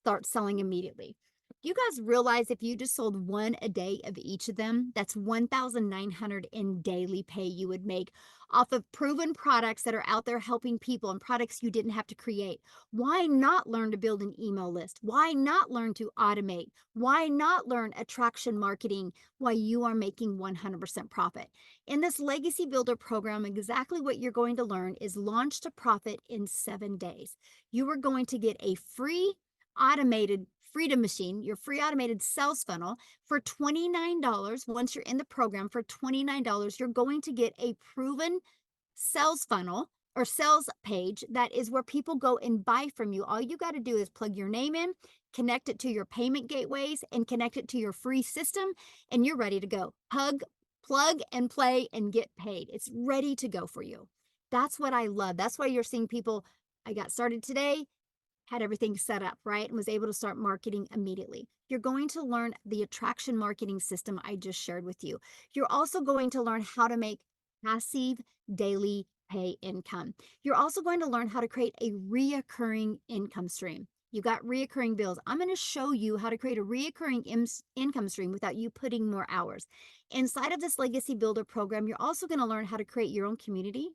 start selling immediately. You guys realize if you just sold 1 a day of each of them, that's $1,900 in daily pay you would make off of proven products that are out there helping people and products you didn't have to create. Why not learn to build an email list? Why not learn to automate? Why not learn attraction marketing while you are making 100% profit? In this Legacy Builder program, exactly what you're going to learn is launch to profit in 7 days. You are going to get a free automated Freedom Machine, your free automated sales funnel for $29. Once you're in the program for $29, you're going to get a proven sales funnel or sales page that is where people go and buy from you. All you got to do is plug your name in, connect it to your payment gateways, and connect it to your free system, and you're ready to go. Plug and play and get paid. It's ready to go for you. That's what I love. That's why you're seeing people, I got started today, had everything set up, right? And was able to start marketing immediately. You're going to learn the attraction marketing system I just shared with you. You're also going to learn how to make passive daily pay income. You're also going to learn how to create a reoccurring income stream. You got reoccurring bills. I'm going to show you how to create a reoccurring income stream without you putting more hours. Inside of this Legacy Builder program, you're also going to learn how to create your own community,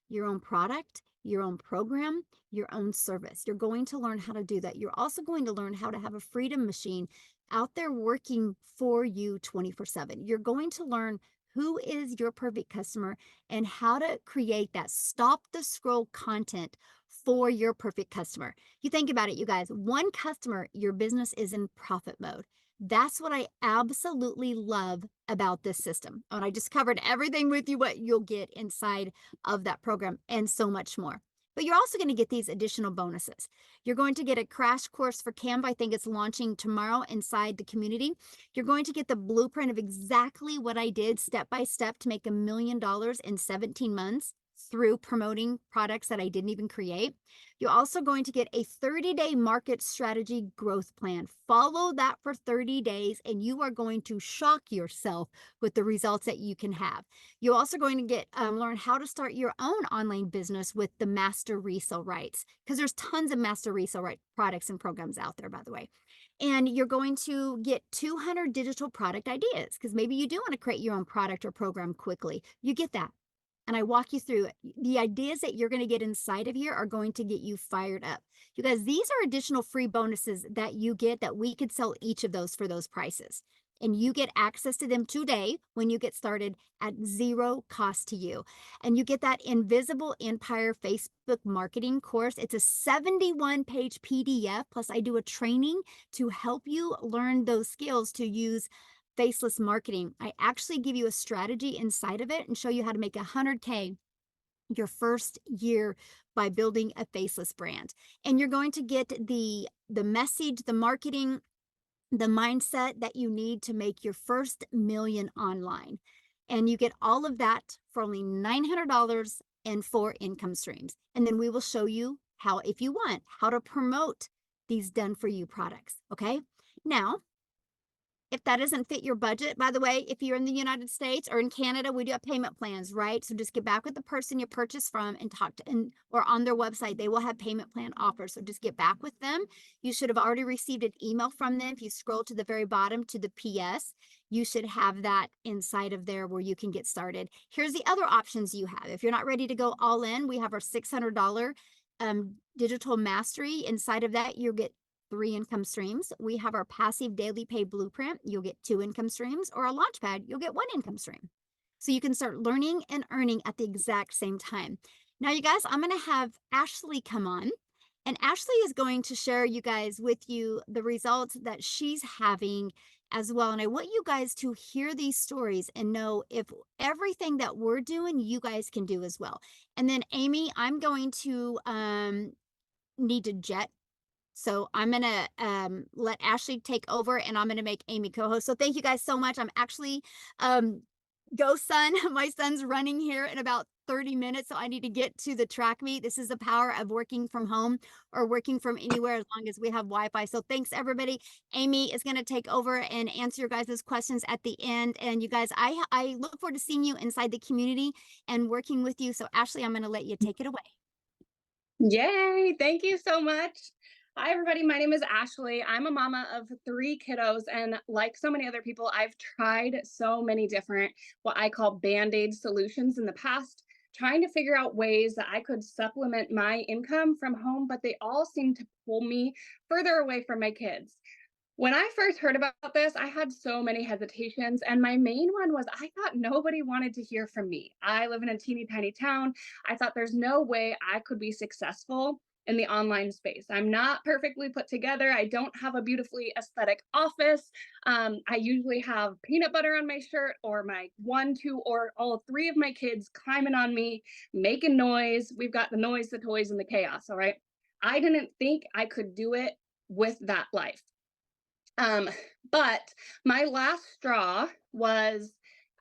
your own product, your own program, your own service. You're going to learn how to do that. You're also going to learn how to have a freedom machine out there working for you 24/7. You're going to learn who is your perfect customer and how to create that stop the scroll content for your perfect customer. You think about it, you guys, one customer, your business is in profit mode. That's what I absolutely love about this system. And I just covered everything with you, what you'll get inside of that program and so much more. But you're also going to get these additional bonuses. You're going to get a crash course for Canva. I think it's launching tomorrow inside the community. You're going to get the blueprint of exactly what I did step by step to make $1 million in 17 months through promoting products that I didn't even create. You're also going to get a 30-day market strategy growth plan. Follow that for 30 days, and you are going to shock yourself with the results that you can have. You're also going to get learn how to start your own online business with the master resale rights, because there's tons of master resale right products and programs out there, by the way. And you're going to get 200 digital product ideas, because maybe you do want to create your own product or program quickly. You get that. And I walk you through it. The ideas that you're going to get inside of here are going to get you fired up. You guys, these are additional free bonuses that you get that we could sell each of those for those prices. And you get access to them today when you get started at zero cost to you. And you get that Invisible Empire Facebook marketing course. It's a 71-page PDF. Plus, I do a training to help you learn those skills to use faceless marketing. I actually give you a strategy inside of it and show you how to make 100K your first year by building a faceless brand. And you're going to get the message, the marketing, the mindset that you need to make your first million online. And you get all of that for only $900 and 4 income streams. And then we will show you how, if you want, how to promote these done for you products. Okay. Now, if that doesn't fit your budget, by the way, if you're in the United States or in Canada, we do have payment plans, right? So just get back with the person you purchased from and talk to, or on their website, they will have payment plan offers. So just get back with them. You should have already received an email from them. If you scroll to the very bottom to the PS, you should have that inside of there where you can get started. Here's the other options you have. If you're not ready to go all in, we have our $600 digital mastery. Inside of that, you'll get 3 income streams. We have our passive daily pay blueprint. You'll get 2 income streams, or a launch pad. You'll get 1 income stream. So you can start learning and earning at the exact same time. Now, you guys, I'm going to have Ashley come on, and Ashley is going to share you guys with you the results that she's having as well. And I want you guys to hear these stories and know if everything that we're doing, you guys can do as well. And then Amy, I'm going to need to jet. So I'm going to let Ashley take over, and I'm going to make Amy co-host. So thank you guys so much. I'm actually, go son, my son's running here in about 30 minutes. So I need to get to the track meet. This is the power of working from home or working from anywhere, as long as we have Wi-Fi. So thanks everybody. Amy is going to take over and answer your guys' questions at the end. And you guys, I look forward to seeing you inside the community and working with you. So Ashley, I'm going to let you take it away. Yay! Thank you so much. Hi, everybody. My name is Ashley. I'm a mama of 3 kiddos, and like so many other people, I've tried so many different, what I call Band-Aid solutions in the past, trying to figure out ways that I could supplement my income from home, but they all seem to pull me further away from my kids. When I first heard about this, I had so many hesitations, and my main one was I thought nobody wanted to hear from me. I live in a teeny tiny town. I thought there's no way I could be successful in the online space. I'm not perfectly put together. I don't have a beautifully aesthetic office. I usually have peanut butter on my shirt, or my 1, 2, or all 3 of my kids climbing on me, making noise. We've got the noise, the toys, and the chaos. All right. I didn't think I could do it with that life. But my last straw was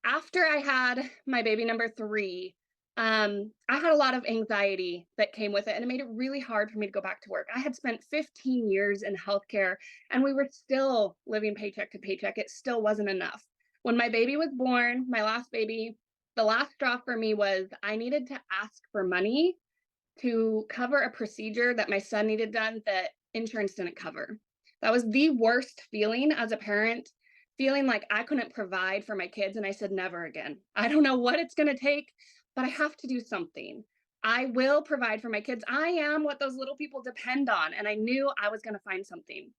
after I had my baby number 3. I had a lot of anxiety that came with it, and it made it really hard for me to go back to work. I had spent 15 years in healthcare, and we were still living paycheck to paycheck. It still wasn't enough. When my baby was born, my last baby, the last straw for me was I needed to ask for money to cover a procedure that my son needed done that insurance didn't cover. That was the worst feeling as a parent, feeling like I couldn't provide for my kids. And I said, never again. I don't know what it's going to take, but I have to do something. I will provide for my kids. I am what those little people depend on. And I knew I was going to find something.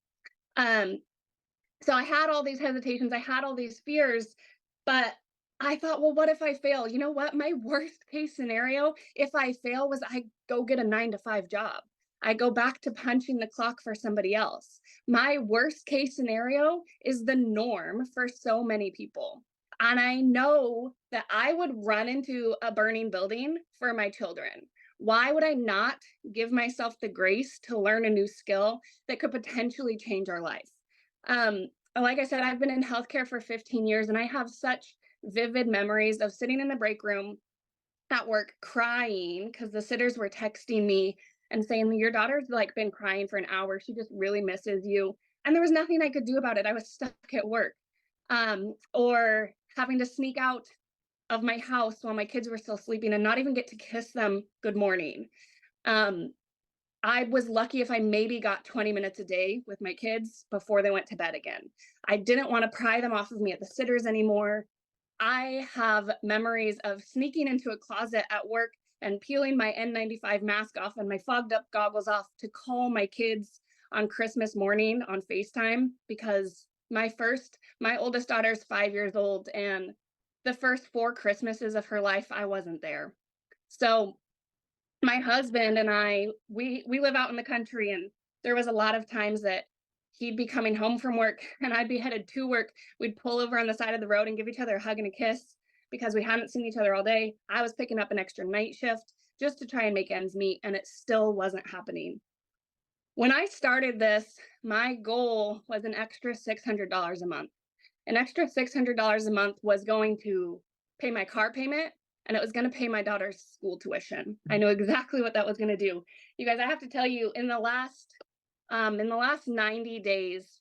So I had all these hesitations. I had all these fears, but I thought, well, what if I fail? You know what? My worst case scenario, if I fail, was I go get a 9-to-5 job. I go back to punching the clock for somebody else. My worst case scenario is the norm for so many people. And I know that I would run into a burning building for my children. Why would I not give myself the grace to learn a new skill that could potentially change our life? Like I said, I've been in healthcare for 15 years, and I have such vivid memories of sitting in the break room at work crying because the sitters were texting me and saying, your daughter's like been crying for an hour. She just really misses you. And there was nothing I could do about it. I was stuck at work. Or having to sneak out of my house while my kids were still sleeping and not even get to kiss them good morning. Um, I was lucky if I maybe got 20 minutes a day with my kids before they went to bed again. I didn't want to pry them off of me at the sitters anymore. I have memories of sneaking into a closet at work and peeling my N95 mask off and my fogged up goggles off to call my kids on Christmas morning on FaceTime because my oldest daughter's 5 years old, and the first 4 Christmases of her life, I wasn't there. So my husband and I, we live out in the country, and there was a lot of times that he'd be coming home from work and I'd be headed to work. We'd pull over on the side of the road and give each other a hug and a kiss because we hadn't seen each other all day. I was picking up an extra night shift just to try and make ends meet, and it still wasn't happening. When I started this, my goal was an extra $600 a month. An extra $600 a month was going to pay my car payment, and it was going to pay my daughter's school tuition. I knew exactly what that was going to do. You guys, I have to tell you, in the last 90 days,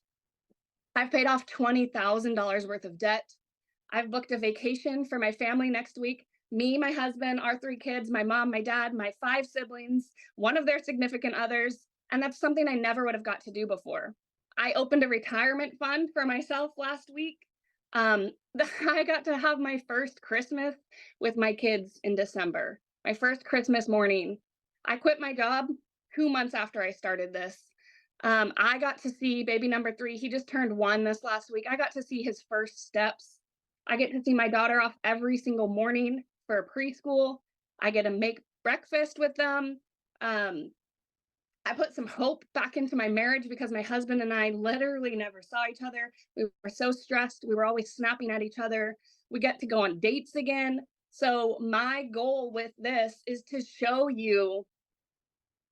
I've paid off $20,000 worth of debt. I've booked a vacation for my family next week. Me, my husband, our 3 kids, my mom, my dad, my 5 siblings, one of their significant others. And that's something I never would have got to do before. I opened a retirement fund for myself last week. I got to have my first Christmas with my kids in December, my first Christmas morning. I quit my job 2 months after I started this. I got to see baby number 3. He just turned 1 this last week. I got to see his first steps. I get to see my daughter off every single morning for preschool. I get to make breakfast with them. I put some hope back into my marriage because my husband and I literally never saw each other. We were so stressed. We were always snapping at each other. We get to go on dates again. So my goal with this is to show you,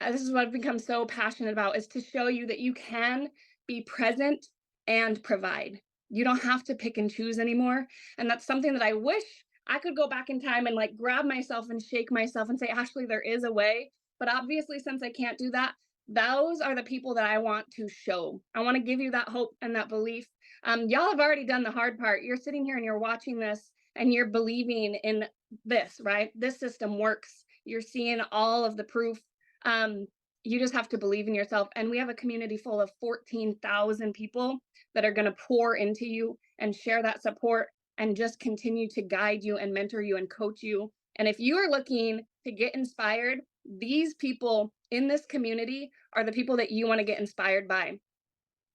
this is what I've become so passionate about, is to show you that you can be present and provide. You don't have to pick and choose anymore. And that's something that I wish I could go back in time and like grab myself and shake myself and say, Ashley, there is a way. But obviously, since I can't do that, those are the people that I want to show. I want to give you that hope and that belief. Y'all have already done the hard part. You're sitting here and you're watching this and you're believing in this, right? This system works. You're seeing all of the proof. You just have to believe in yourself. And we have a community full of 14,000 people that are going to pour into you and share that support and just continue to guide you and mentor you and coach you. And if you are looking to get inspired, these people in this community are the people that you want to get inspired by.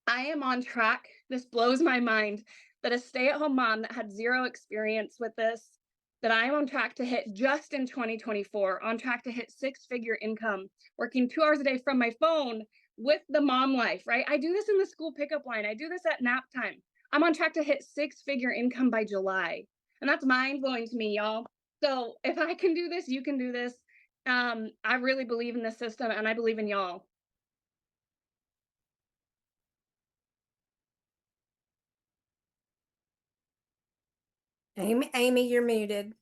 I am on track. This blows my mind that a stay-at-home mom that had 0 experience with this, that I'm on track to hit just in 2024, on track to hit 6-figure income, working 2 hours a day from my phone with the mom life, right? I do this in the school pickup line. I do this at nap time. I'm on track to hit 6-figure income by July. And that's mind-blowing to me, y'all. So if I can do this, you can do this. I really believe in this system, and I believe in y'all. Amy, you're muted.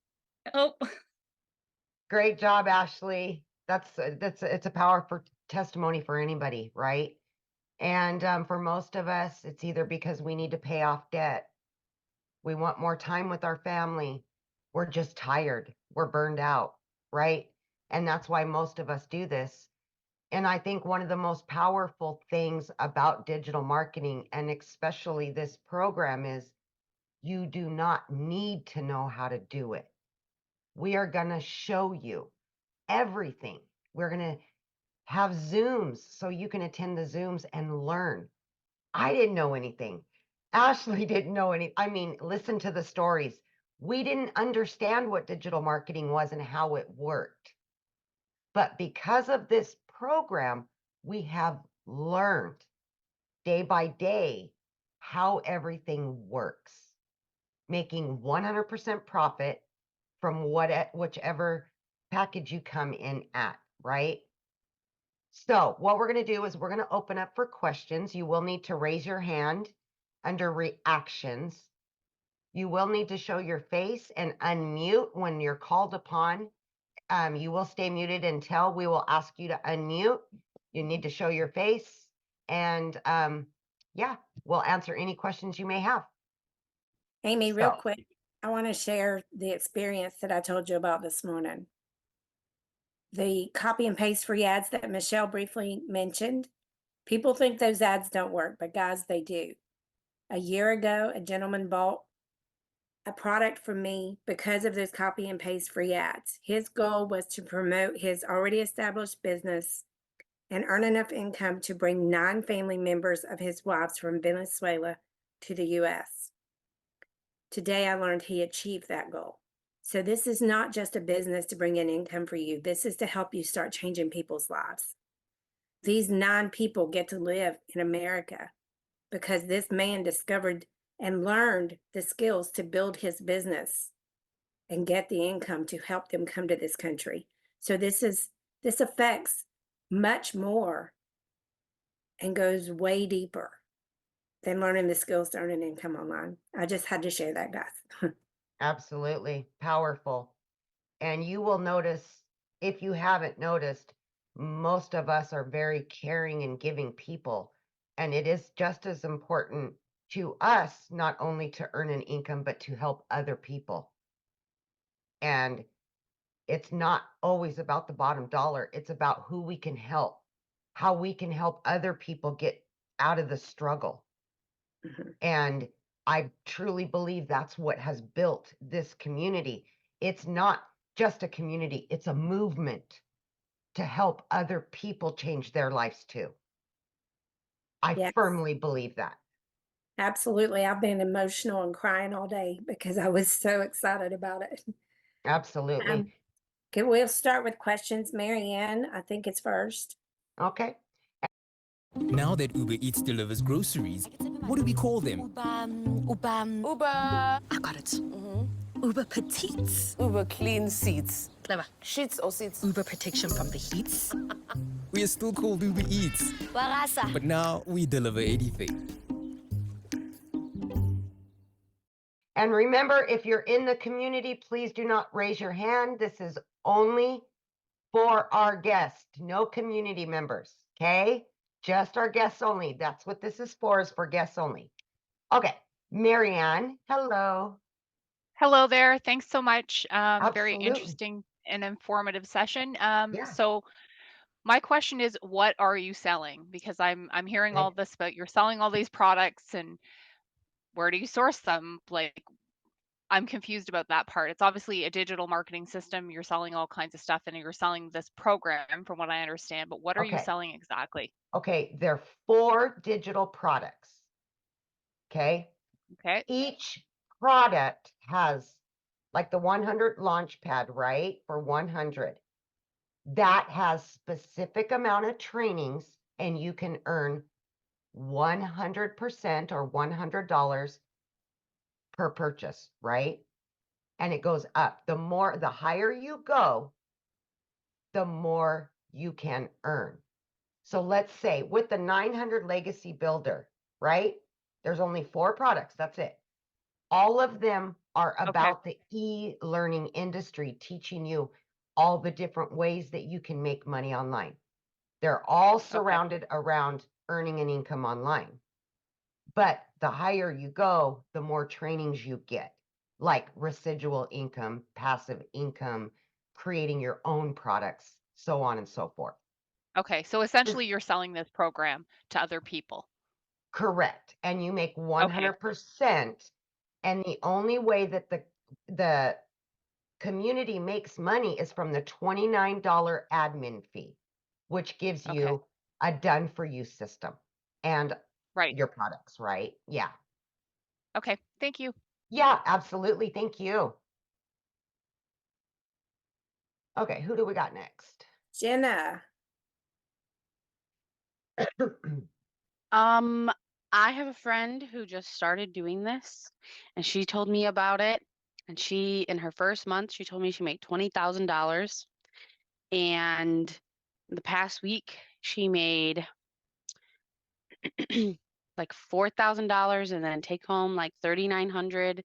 Oh, Great job, Ashley. It's a powerful testimony for anybody, right? And for most of us, it's either because we need to pay off debt, we want more time with our family, we're just tired, we're burned out, right? And that's why most of us do this. And I think one of the most powerful things about digital marketing, and especially this program, is you do not need to know how to do it. We are going to show you everything. We're going to have Zooms so you can attend the Zooms and learn. I didn't know anything. Ashley didn't know any. I mean, listen to the stories. We didn't understand what digital marketing was and how it worked. But because of this program, we have learned day by day how everything works, making 100% profit from whichever package you come in at, right? So what we're going to do is we're going to open up for questions. You will need to raise your hand under reactions. You will need to show your face and unmute when you're called upon. You will stay muted until we will ask you to unmute. You need to show your face, and yeah, we'll answer any questions you may have. Amy, real So- quick, I want to share the experience that I told you about this morning. The copy and paste free ads that Michelle briefly mentioned. People think those ads don't work, but guys, they do. A year ago, a gentleman bought a product from me because of those copy and paste free ads. His goal was to promote his already established business and earn enough income to bring 9 family members of his wives from Venezuela to the US. Today, I learned he achieved that goal. So this is not just a business to bring in income for you. This is to help you start changing people's lives. These 9 people get to live in America because this man discovered and learned the skills to build his business and get the income to help them come to this country. So this affects much more and goes way deeper than learning the skills to earn an income online. I just had to share that, guys. Absolutely powerful. And you will notice, if you haven't noticed, most of us are very caring and giving people. And it is just as important to us, not only to earn an income, but to help other people. And it's not always about the bottom dollar. It's about who we can help, how we can help other people get out of the struggle. And I truly believe that's what has built this community. It's not just a community, it's a movement to help other people change their lives too. I Yes. firmly believe that. Absolutely. I've been emotional and crying all day because I was so excited about it. Absolutely. Okay, we'll start with questions. Mary Ann, I think it's first. Okay. Now that Uber Eats delivers groceries, what do we call them? Uber. I got it. Uber Petites. Uber clean seats. Clever. Sheets or seats. Uber protection from the heats. We are still called Uber Eats, Barasa. but now we deliver anything. And remember, if you're in the community, please do not raise your hand. This is only for our guests, no community members, okay? Just our guests only. That's what this is for guests only. Okay, Marianne, hello. Hello there. Thanks so much. Very Absolutely. interesting and informative session. Yeah. So my question is, what are you selling? Because I'm hearing Okay. all this about you're selling all these products, and where do you source them? Like, I'm confused about that part. It's obviously a digital marketing system. You're selling all kinds of stuff, and you're selling this program, from what I understand. But what are you Okay. selling exactly? Okay, there are 4 digital products. Okay. Okay. Each product has, like the 100 launch pad, right? For 100. That has specific amount of trainings, and you can earn 100% or $100 per purchase, right? And it goes up. The higher you go, the more you can earn. So let's say with the 900 Legacy Builder, right? There's only 4 products. That's it. All of them are about the e-learning industry, teaching you all the different ways that you can make money online. They're all surrounded around earning an income online. But the higher you go, the more trainings you get, like residual income, passive income, creating your own products, so on and so forth. Okay. So essentially, you're selling this program to other people. Correct. And you make 100%. And the only way that the community makes money is from the $29 admin fee, which gives you a done for you system and your products, right? Yeah. Okay. Thank you. Yeah, absolutely. Thank you. Okay, who do we got next? Jenna. I have a friend who just started doing this, and she told me about it. And she, in her first month, she told me she made $20,000. And the past week, she made like $4,000 and then take home like $3,900.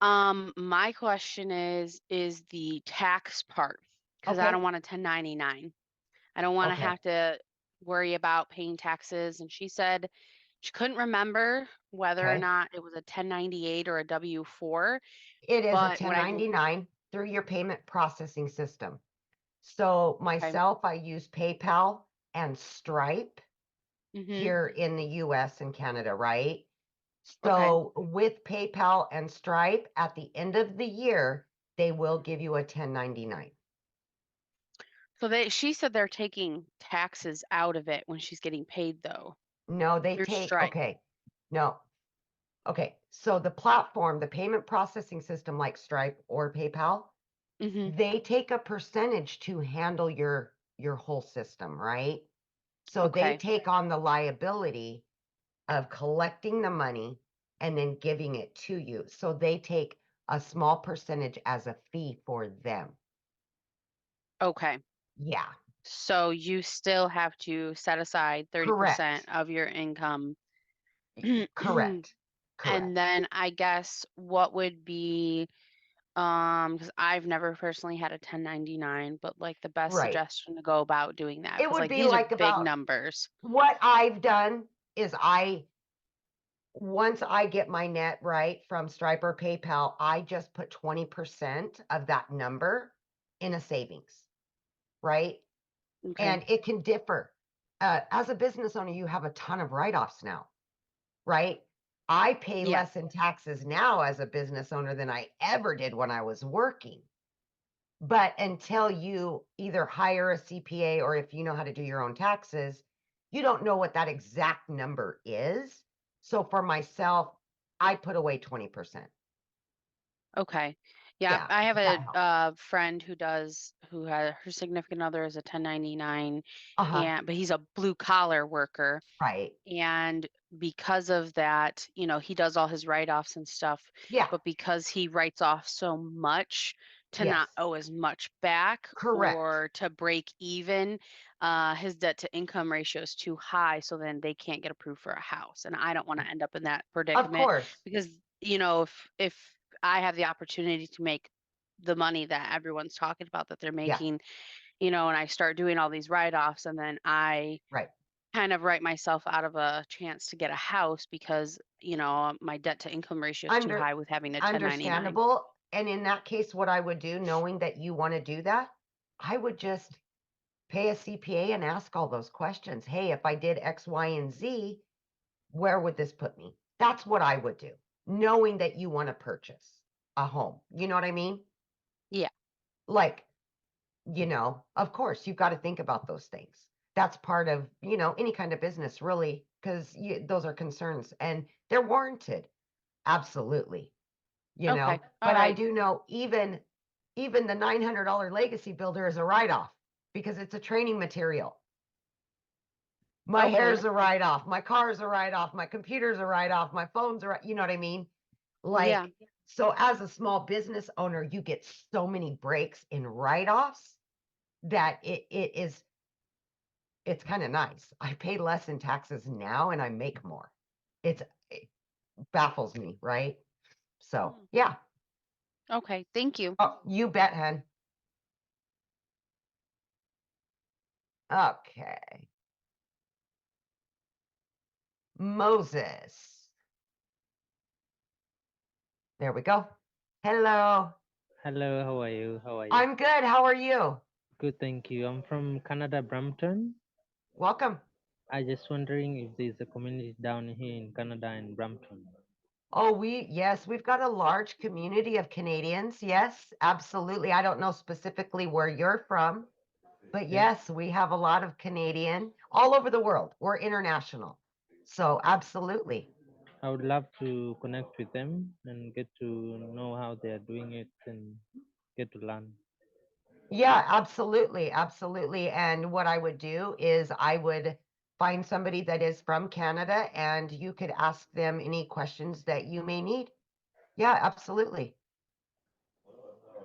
My question is the tax part, because I Okay. don't want a 1099. I don't want to Okay. have to worry about paying taxes. And she said she couldn't remember whether or Okay. not it was a 1098 or a W-4, It is a but when I 1099 through your payment processing system. So okay, myself, I use PayPal and Stripe mm-hmm, here in the US and Canada, right? okay. So with PayPal and Stripe, at the end of the year, they will give you a 1099. So she said they're taking taxes out of it when she's getting paid though, No, they through take, Stripe. okay. No. Okay. So the platform, the payment processing system like Stripe or PayPal, Mm-hmm. they take a percentage to handle your whole system, right? So they Okay. take on the liability of collecting the money and then giving it to you. So they take a small percentage as a fee for them. Okay. Yeah, So you still have to set aside 30% correct. of your income. Correct. Correct. And then I guess what would be because I've never personally had a 1099, but like the best Right. suggestion to go about doing that, It because would like be these are like big about numbers. what I've done is once I get my net right from Stripe or PayPal, I just put 20% of that number in a savings, right? Okay. And it can differ. As a business owner, you have a ton of write-offs now, right? I pay Yeah. less in taxes now as a business owner than I ever did when I was working. But until you either hire a CPA or if you know how to do your own taxes, you don't know what that exact number is. So for myself, I put away 20%. Okay. Yeah, Yeah, I have that helps. a friend who had her significant other is a 1099, Uh-huh. but he's a blue collar worker. Right. And because of that, he does all his write-offs and stuff, Yeah. but because he writes off so much to Yes. not owe as much back Correct. or to break even, his debt to income ratio is too high, so then they can't get approved for a house. And I don't want to end up in that Of predicament course. because, if I have the opportunity to make the money that everyone's talking about that they're Yeah. making, and I start doing all these write-offs and then I Right. kind of write myself out of a chance to get a house because, my debt to income ratio is too high with having a 1099. Understandable. And in that case, what I would do, knowing that you want to do that, I would just pay a CPA and ask all those questions. Hey, if I did X, Y, and Z, where would this put me? That's what I would do, knowing that you want to purchase a home. You know what I mean? Yeah. Like, of course, you've got to think about those things. That's part of, any kind of business, really, because those are concerns and they're warranted. Absolutely. Okay. All But I right. do know even the $900 legacy builder is a write-off because it's a training material. My Okay. hair's a write-off, my car's a write-off, my computer's a write-off, my phone's you know what I mean? Yeah. Like, so as a small business owner, you get so many breaks in write-offs that it's kind of nice. I pay less in taxes now and I make more. It baffles me, right? So yeah. Okay. Thank you. Oh, you bet, hun. Okay. Moses. There we go. Hello. Hello, how are you? How are you? I'm good. How are you? Good, thank you. I'm from Canada, Brampton. Welcome. I just wondering if there's a community down here in Canada in Brampton. Oh, yes, we've got a large community of Canadians. Yes, absolutely. I don't know specifically where you're from, but Yeah. yes, we have a lot of Canadian all over the world. We're international. So absolutely. I would love to connect with them and get to know how they're doing it and get to learn. Yeah, absolutely. Absolutely. And what I would do is I would find somebody that is from Canada and you could ask them any questions that you may need. Yeah, absolutely.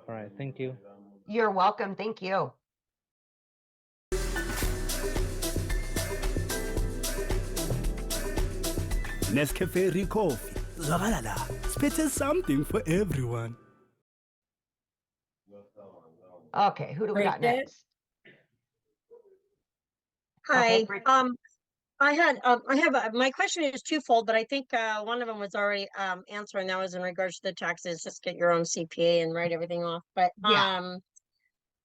All right, thank you. You're welcome. Thank you. Nescafe Coffee. Zwakala la. It's better something for everyone. Okay, who do we got Bridget? next? Hi. Okay, Bridget. I have my question is twofold, but I think one of them was already answered, and that was in regards to the taxes. Just get your own CPA and write everything off. But Yeah.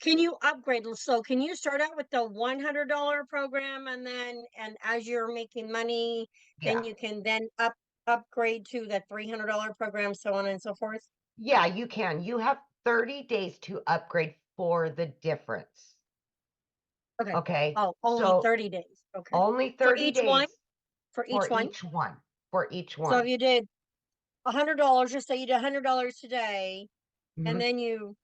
can you upgrade? So can you start out with the $100 program, and as you're making money, then Yeah. you can then upgrade to the $300 program, so on and so forth? Yeah, you can. You have 30 days to upgrade for the difference. Okay. Okay. Oh, only So 30 days. Okay. only For 30 each one? days For each one? For each So one. if you did $100, just say you did $100 today, and Mhm. then you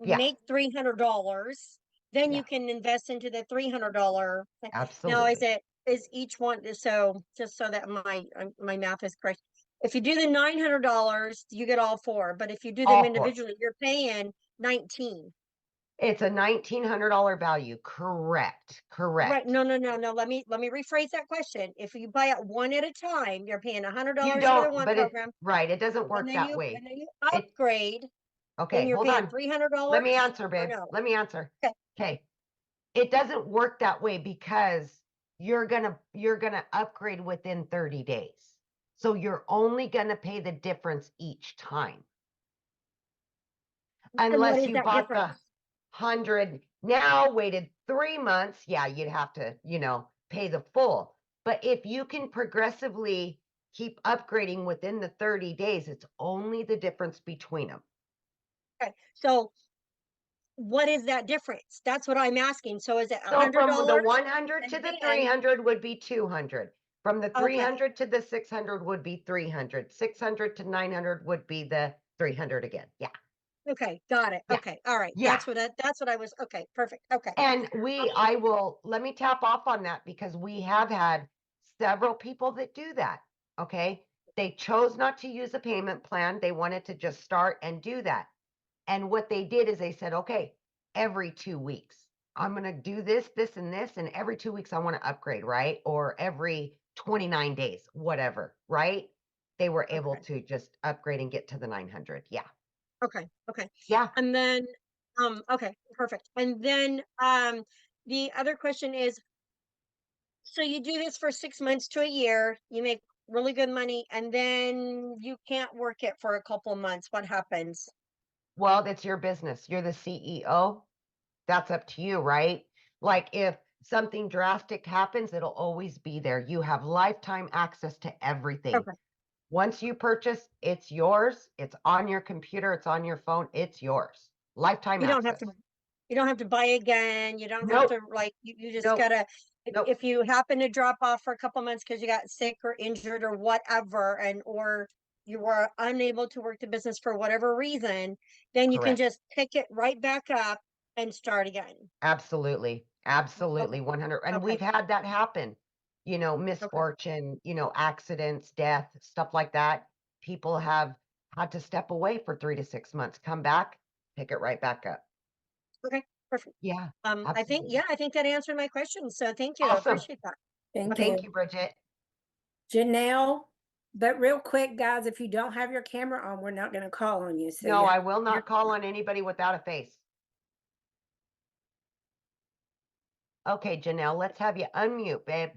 Yeah. make $300, then Yeah. you can invest into the $300 thing. Now, Absolutely. is each one, so just so that my math is correct, if you do the $900, you get all four, but if you do them All four. individually, you're paying 19. It's a $1,900 value. Correct. Right? Correct. No. Let me rephrase that question. If you buy it one at a time, you're paying You $100 for the don't, one but it's program, right. It doesn't and work then that you way. It upgrade, then okay, you're hold paying on. $300 Let me answer, or babe. no? Let me answer. Okay. Okay. It doesn't work that way because you're gonna upgrade within 30 days. So you're only gonna pay the difference each time. And what Unless is you that bought the difference? 100 now, waited 3 months, yeah, you'd have to, pay the full. But if you can progressively keep upgrading within the 30 days, it's only the difference between them. Okay, so what is that difference? That's what I'm asking. So is it So from the $100? 100 And to the then 300 would be 200. From the okay, 300 to the 600 would be 300. 600 to 900 would be the 300 again. Yeah. okay, got it. Yeah. Okay, all right. Yeah. That's what I was. Okay, perfect. Okay. And let me tap off on that because we have had several people that do that. Okay. They chose not to use a payment plan. They wanted to just start and do that. And what they did is they said, okay, every 2 weeks, I'm going to do this, this, and this. And every 2 weeks, I want to upgrade, right? Or every 29 days, whatever, right? They were able to just upgrade and get to the 900. Yeah. Okay. Yeah. And then, okay, perfect. And then, the other question is, so you do this for 6 months to a year, you make really good money, and then you can't work it for a couple of months. What happens? Well, that's your business. You're the CEO. That's up to you, right? Like if something drastic happens, it'll always be there. You have lifetime access to everything. Okay. Once you purchase, it's yours. It's on your computer. It's on your phone. It's yours. Lifetime You don't have access. to, you don't have to buy again. You don't have Nope. to you just Nope. gotta, Nope. if you happen to drop off for a couple months because you got sick or injured or whatever, or you were unable to work the business for whatever reason, then you can Correct. just pick it right back up and start again. Absolutely. Absolutely. 100. And we've had that happen, misfortune, accidents, death, stuff like that. People have had to step away for 3 to 6 months, come back, pick it right back up. Okay, perfect. Yeah. I think that answered my question. So thank you. I Awesome. appreciate that. Thank you, Bridget. Janelle, but real quick, guys, if you don't have your camera on, we're not going to call on you. So No, you I have will not call on anybody without a face. Okay, Janelle, let's have you unmute, babe.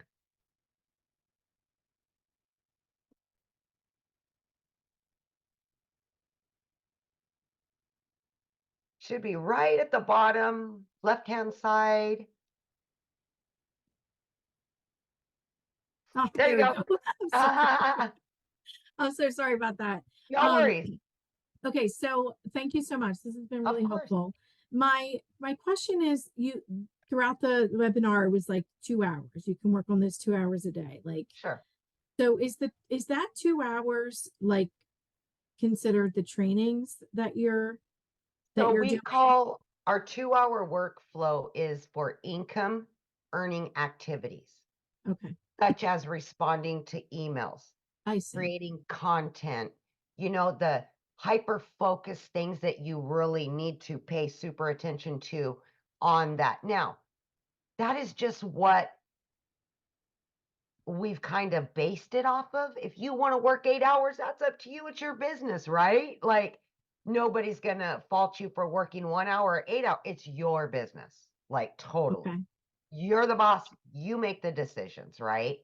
Should be right at the bottom, left-hand side. Oh, There you we go. I'm so sorry about that. No worries. Okay, so thank you so much. This has been really Of course. helpful. My question is, you throughout the webinar it was like 2 hours. You can work on this 2 hours a day. Like Sure. so is that 2 hours like considered the trainings that you're So doing? we call our 2-hour workflow is for income earning activities, Okay. such as responding to emails, I see. creating content, the hyper focused things that you really need to pay super attention to on that. Now, that is just what we've kind of based it off of. If you want to work 8 hours, that's up to you. It's your business, right? Like nobody's going to fault you for working 1 hour or 8 hours. It's your business. Like totally. Okay. You're the boss. You make the decisions, right?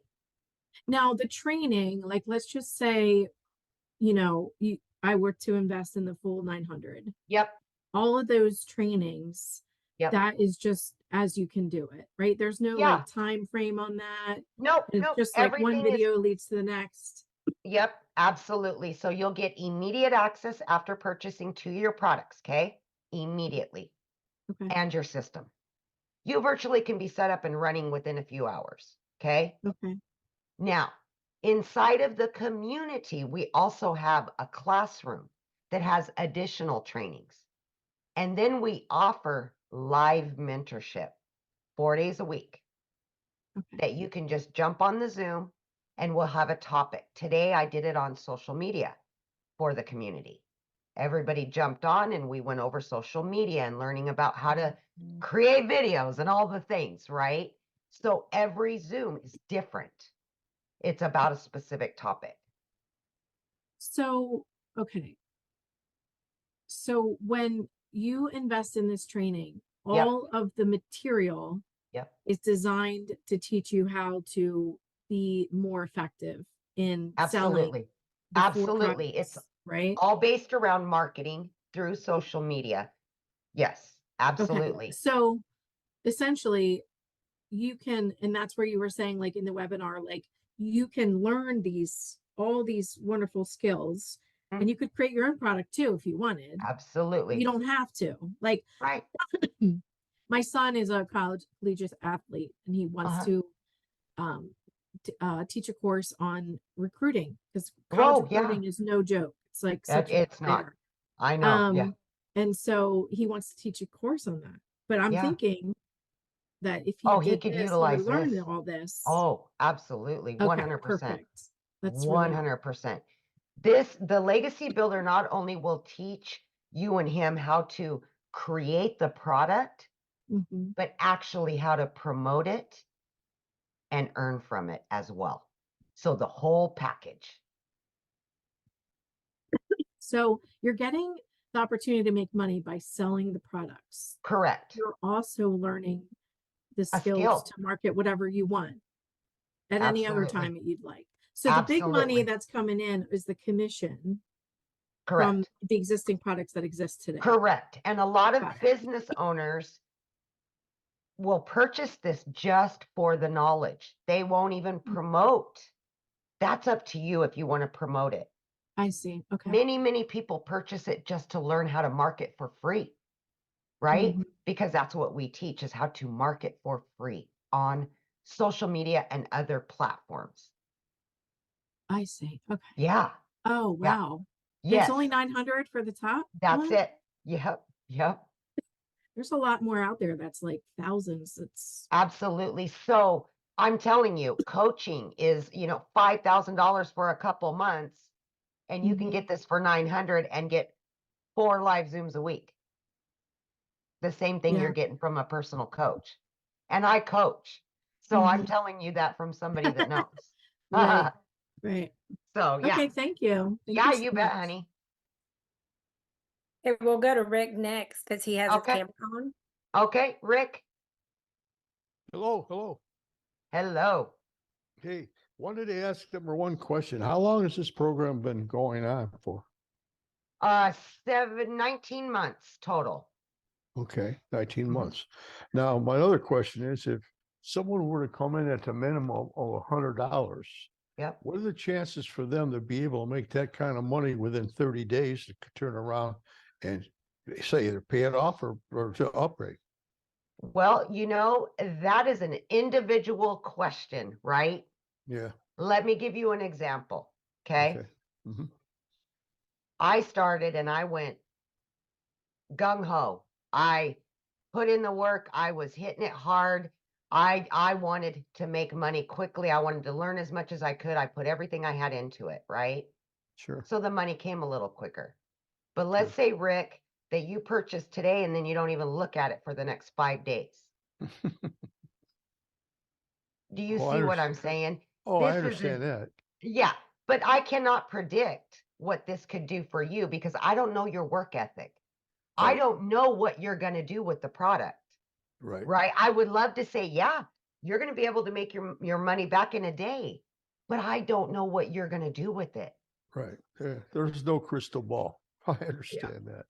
Now the training, like let's just say, I were to invest in the full 900. Yep. All of those trainings, Yep. that is just as you can do it, right? There's no Yeah. like time frame on that. Nope. It's Nope. just like one Everything is video leads to the next. Yep, absolutely. So you'll get immediate access after purchasing to your products, okay? Immediately. Okay. And your system. You virtually can be set up and running within a few hours, okay? Okay. Now, inside of the community, we also have a classroom that has additional trainings. And then we offer live mentorship 4 days a week that you can just jump on the Zoom and we'll have a topic. Today, I did it on social media for the community. Everybody jumped on and we went over social media and learning about how to create videos and all the things, right? So every Zoom is different. It's about a specific topic. So, okay. So when you invest in this training, all of the material is designed to teach you how to be more effective in selling. Absolutely. It's right. All based around marketing through social media. Yes, absolutely. Okay. So essentially you can, and that's where you were saying like in the webinar, like you can learn all these wonderful skills and you could create your own product too if you wanted. Absolutely. You don't have to. Like right. My son is a collegiate athlete and he wants to teach a course on recruiting because college recruiting is no joke. It's like it's not. I know. And so he wants to teach a course on that. But I'm thinking that if he he did could this, utilize he would learn this. all this. Oh, absolutely. 100%. Perfect. That's 100%. The legacy builder not only will teach you and him how to create the product, but actually how to promote it and earn from it as well. So the whole package. So you're getting the opportunity to make money by selling the products. Correct. You're also learning the skills to market whatever you want at any other time that you'd like. So the big money that's coming in is the commission from the existing products that exist today. Correct. And a lot of business owners will purchase this just for the knowledge. They won't even promote. That's up to you if you want to promote it. I see. Okay. Many people purchase it just to learn how to market for free, right? Because that's what we teach is how to market for free on social media and other platforms. I see. Okay. Yeah. Oh, wow. Yeah. Yes. It's only 900 for the top? That's it. Yep. There's a lot more out there that's like thousands. It's absolutely. So I'm telling you, coaching is, $5,000 for a couple months, and you can get this for 900 and get 4 live Zooms a week. The same thing you're getting from a personal coach. And I coach. So I'm telling you that from somebody that knows. Right. So, yeah. Okay, thank you. You bet, honey. Okay, we'll go to Rick next because he has his camera on. Okay, Rick. Hello. Hey, wanted to ask number one question. How long has this program been going on for? 19 months total. Okay, 19 months. Now, my other question is, if someone were to come in at the minimum of $100, what are the chances for them to be able to make that kind of money within 30 days to turn around and say either pay it off or to upgrade? Well, that is an individual question, right? Yeah. Let me give you an example. Okay. I started and I went gung ho. I put in the work. I was hitting it hard. I wanted to make money quickly. I wanted to learn as much as I could. I put everything I had into it, right? Sure. So the money came a little quicker. But let's say, Rick, that you purchase today and then you don't even look at it for the next 5 days. Do you see what I'm saying? Oh, I This understand isn't, that. yeah, but I cannot predict what this could do for you because I don't know your work ethic. I Right. don't know what you're going to do with the product, Right. right? I would love to say, yeah, you're going to be able to make your money back in a day, but I don't know what you're going to do with it. Right. There's no crystal ball. I Yeah. understand that.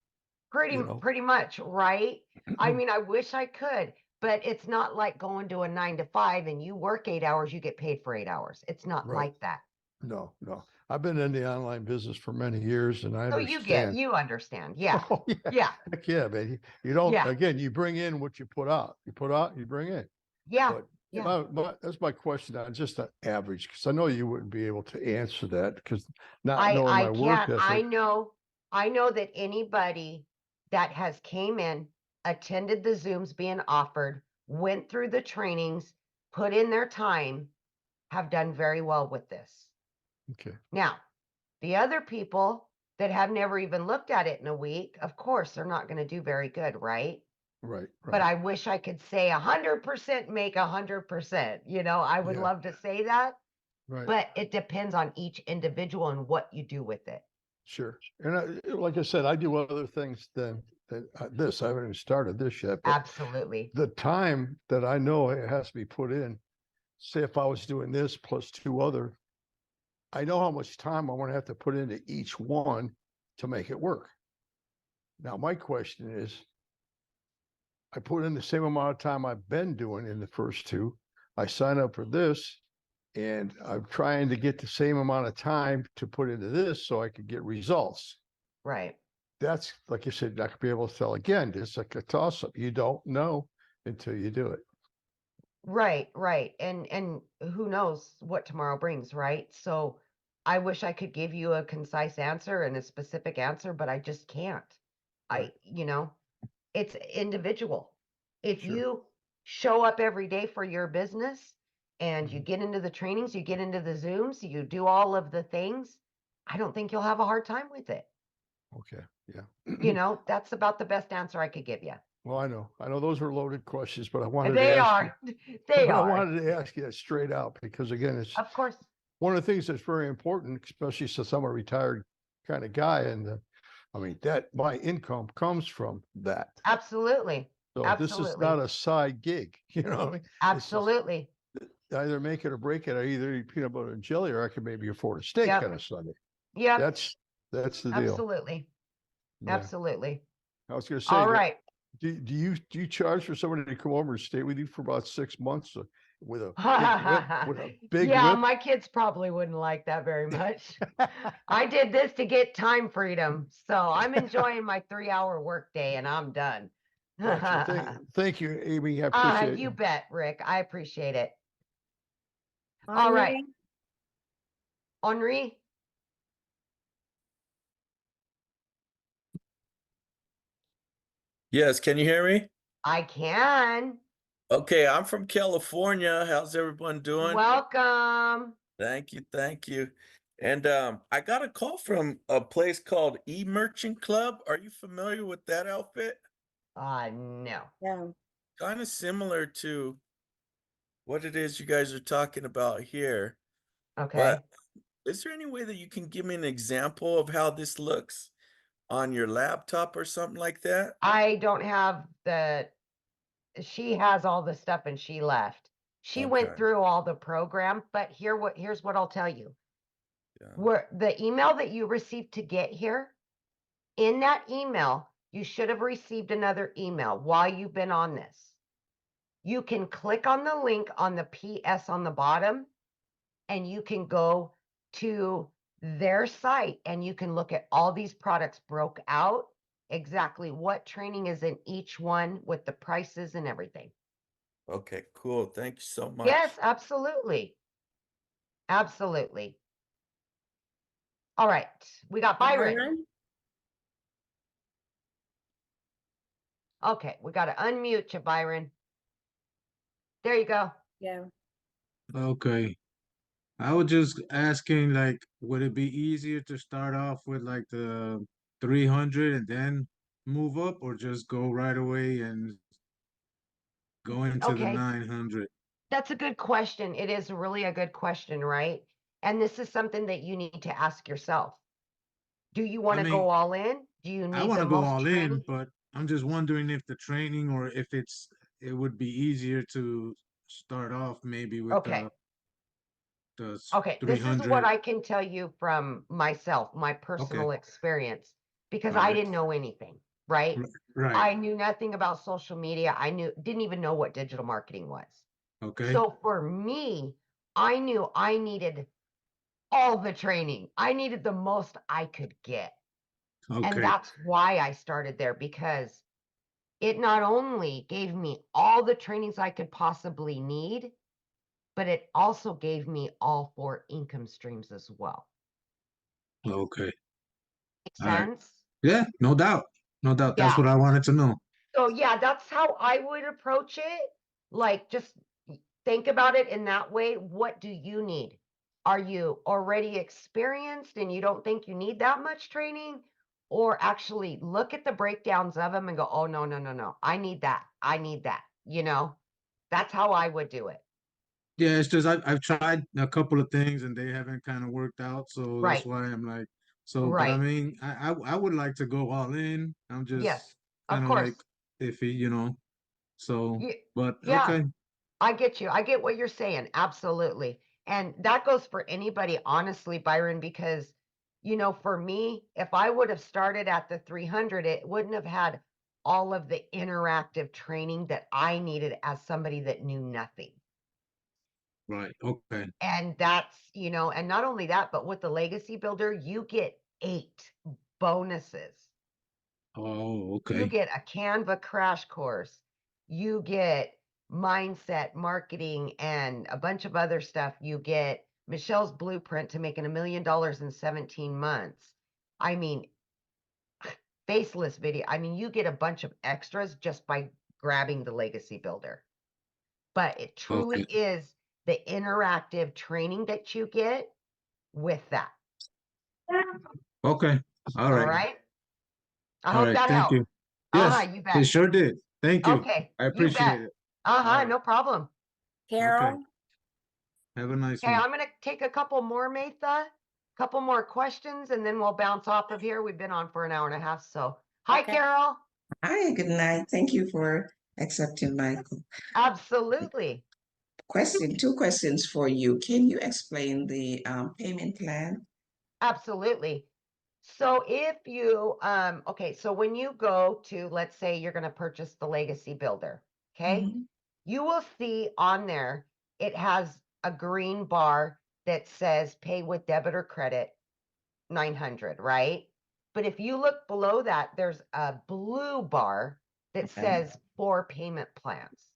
Pretty, You know. pretty much, right? I mean, I wish I could, but it's not like going to a 9 to 5 and you work 8 hours, you get paid for 8 hours. It's not Right. like that. No, no. I've been in the online business for many years and I So understand. you understand. Yeah. Oh, yeah. Yeah. Heck yeah, man. You don't, Yeah. again, you bring in what you put out. You put out, you bring in. Yeah. But Yeah. that's my question on just an average, because I know you wouldn't be able to answer that because not knowing my I work can't. ethic. I know that anybody that has came in, attended the Zooms being offered, went through the trainings, put in their time, have done very well with this. Okay. Now, the other people that have never even looked at it in a week, of course, they're not going to do very good, right? Right. But Right. I wish I could say 100% make 100%. You know, I would Yeah. love to say that, Right. but it depends on each individual and what you do with it. Sure. And like I said, I do other things than this. I haven't even started this yet, but Absolutely. the time that I know it has to be put in, say if I was doing this plus two other, I know how much time I'm going to have to put into each one to make it work. Now, my question is, I put in the same amount of time I've been doing in the first two. I sign up for this and I'm trying to get the same amount of time to put into this so I could get results. Right. That's, like you said, not gonna be able to tell again. It's like a toss up. You don't know until you do it. Right, right. And who knows what tomorrow brings, right? So I wish I could give you a concise answer and a specific answer, but I just can't. Right. It's individual. If Sure. you show up every day for your business and you Mhm. get into the trainings, you get into the Zooms, you do all of the things, I don't think you'll have a hard time with it. Okay. Yeah. That's about the best answer I could give you. Well, I know those were loaded questions, but I wanted to They ask you, are. They but I are. wanted to ask you that straight out because again, it's Of course. one of the things that's very important, especially since I'm a retired kind of guy. And I mean, that my income comes from that. Absolutely. So this is not a side gig, you know what I mean? It's just Absolutely. either make it or break it. I either eat peanut butter and jelly, or I can maybe afford a steak Yep. on a Sunday. Yep. That's the deal. Absolutely. Yeah. Absolutely. I was going to say, All right. do you charge for somebody to come over and stay with you for about 6 months with a big Yeah, whip? my kids probably wouldn't like that very much. I did this to get time freedom. So I'm enjoying my 3-hour workday and I'm done. Gotcha. Thank you, Amy. I appreciate You it. bet, Rick. I appreciate it. All right. Henri. Yes, can you hear me? I can. Okay, I'm from California. How's everyone doing? Welcome. Thank you, thank you. And I got a call from a place called E-Merchant Club. Are you familiar with that outfit? No. Yeah. Kind of similar to what it is you guys are talking about here. Okay. But is there any way that you can give me an example of how this looks on your laptop or something like that? I don't have she has all the stuff and she left. She went Okay. through all the program, but here's what I'll tell you. Yeah. Where the email that you received to get here, in that email, you should have received another email while you've been on this. You can click on the link on the PS on the bottom, and you can go to their site and you can look at all these products broke out, exactly what training is in each one with the prices and everything. Okay, cool. Thank you so much. Yes, absolutely. Absolutely. All right. We got Byron. Okay, we got to unmute you, Byron. There you go. Yeah. Okay. I was just asking, like, would it be easier to start off with like the 300 and then move up, or just go right away and go into the Okay. 900? That's a good question. It is really a good question, right? And this is something that you need to ask yourself. Do you want I to mean, go all in? Do you I need want the to go most all training? in, but I'm just wondering if the training or if it would be easier to start off maybe with Okay. the Okay, this is what 300. I can tell you from myself, my Okay. personal experience, because All I right. didn't know anything, right? Right. I knew nothing about social media. Didn't even know what digital marketing was. Okay. So for me, I knew I needed all the training. I needed the most I could get. And Okay. that's why I started there, because it not only gave me all the trainings I could possibly need, but it also gave me all 4 income streams as well. Okay. Make All right. sense? Yeah, no doubt. No doubt. That's Yeah. what I wanted to know. So yeah, that's how I would approach it. Like, just think about it in that way. What do you need? Are you already experienced and you don't think you need that much training? Or actually look at the breakdowns of them and go, oh, no, no, no, no. I need that. I need that. That's how I would do it. Yeah, it's just I've tried a couple of things and they haven't kind of worked out, so that's Right. why I'm like, so. But I Right. mean, I would like to go all in. I'm just Yes, of kind of course. like iffy. So, but Yeah, okay. I get you. I get what you're saying. Absolutely. And that goes for anybody, honestly, Byron, because, for me, if I would have started at the 300, it wouldn't have had all of the interactive training that I needed as somebody that knew nothing. Right. Okay. And that's, and not only that, but with the Legacy Builder, you get 8 bonuses. Oh, You okay. get a Canva crash course. You get mindset, marketing, and a bunch of other stuff. You get Michelle's blueprint to making $1 million in 17 months. I mean, faceless video. I mean, you get a bunch of extras just by grabbing the Legacy Builder. But it truly Okay. is the interactive training that you get with that. Okay. All All right. right. I All hope right. that Thank helped. you. Yes, You it bet. sure did. Thank you. Okay, I you appreciate bet. it. All right. No problem. Carol? Have a nice Okay, one. I'm going to take a couple more, Matha, couple more questions, and then we'll bounce off of here. We've been on for an hour and a half. So, hi, Okay. Carol. Hi, good night. Thank you for accepting my Absolutely. question. 2 questions for you. Can you explain the payment plan? Absolutely. So if you, okay, so when you go to, let's say you're going to purchase the Legacy Builder, okay, you will see on there, it has a green bar that says pay with debit or credit, 900, right? But if you look below that, there's a blue bar that says 4 payment plans.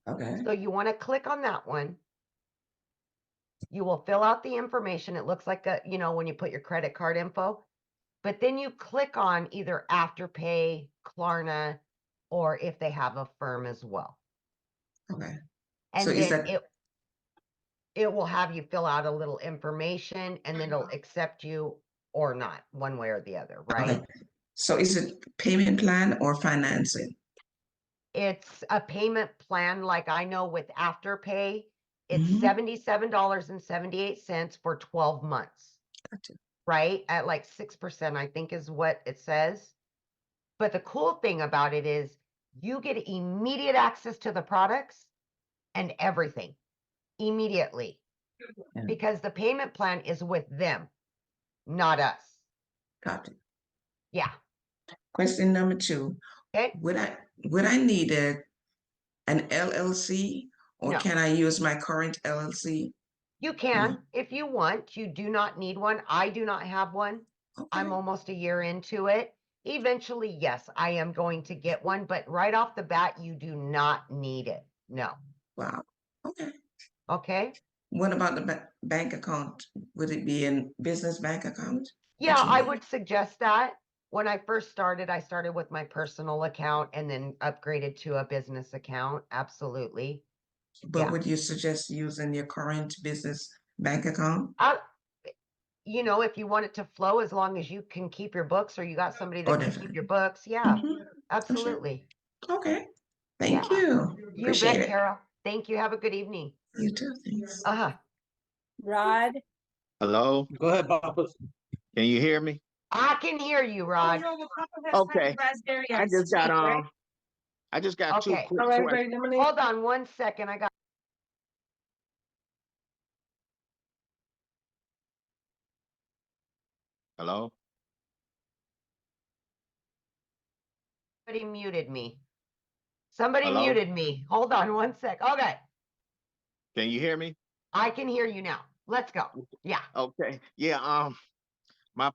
Okay. So you want to click on that one. You will fill out the information. It looks like when you put your credit card info, but then you click on either Afterpay, Klarna, or if they have a firm as well. Okay. And So is then that it will have you fill out a little information, and then it'll accept you or not, one way or the other, right? okay? So is it payment plan or financing? It's a payment plan. Like I know with Afterpay, it's Mhm. $77.78 for 12 months, Gotcha. right? At like 6%, I think is what it says. But the cool thing about it is you get immediate access to the products and everything immediately, Yeah. because the payment plan is with them, not us. Gotcha. Yeah. Question number 2. Okay. Would I need an LLC, or No. can I use my current LLC? You can if you want. You do not need one. I do not have one. I'm almost a year into it. Eventually, yes, I am going to get one, but right off the bat, you do not need it. No. Wow. Okay. Okay. What about the bank account? Would it be a business bank account? Yeah, I would suggest that. When I first started, I started with my personal account and then upgraded to a business account. Absolutely. But would you suggest using your current business bank account? If you want it to flow, as long as you can keep your books or you got somebody that can keep your books. Yeah, absolutely. Okay. Thank you. You Appreciate bet, it. Carol. Thank you. Have a good evening. You too. Thanks. Rod, Hello? Go ahead, Papa. Can you hear me? I can hear you, Rod. Okay. I just got two Okay. quick questions. Hold on 1 second. I got Hello? somebody muted me. Somebody Hello? muted me. Hold on 1 sec. Okay. Can you hear me? I can hear you now. Let's go. Yeah. Okay. Yeah, my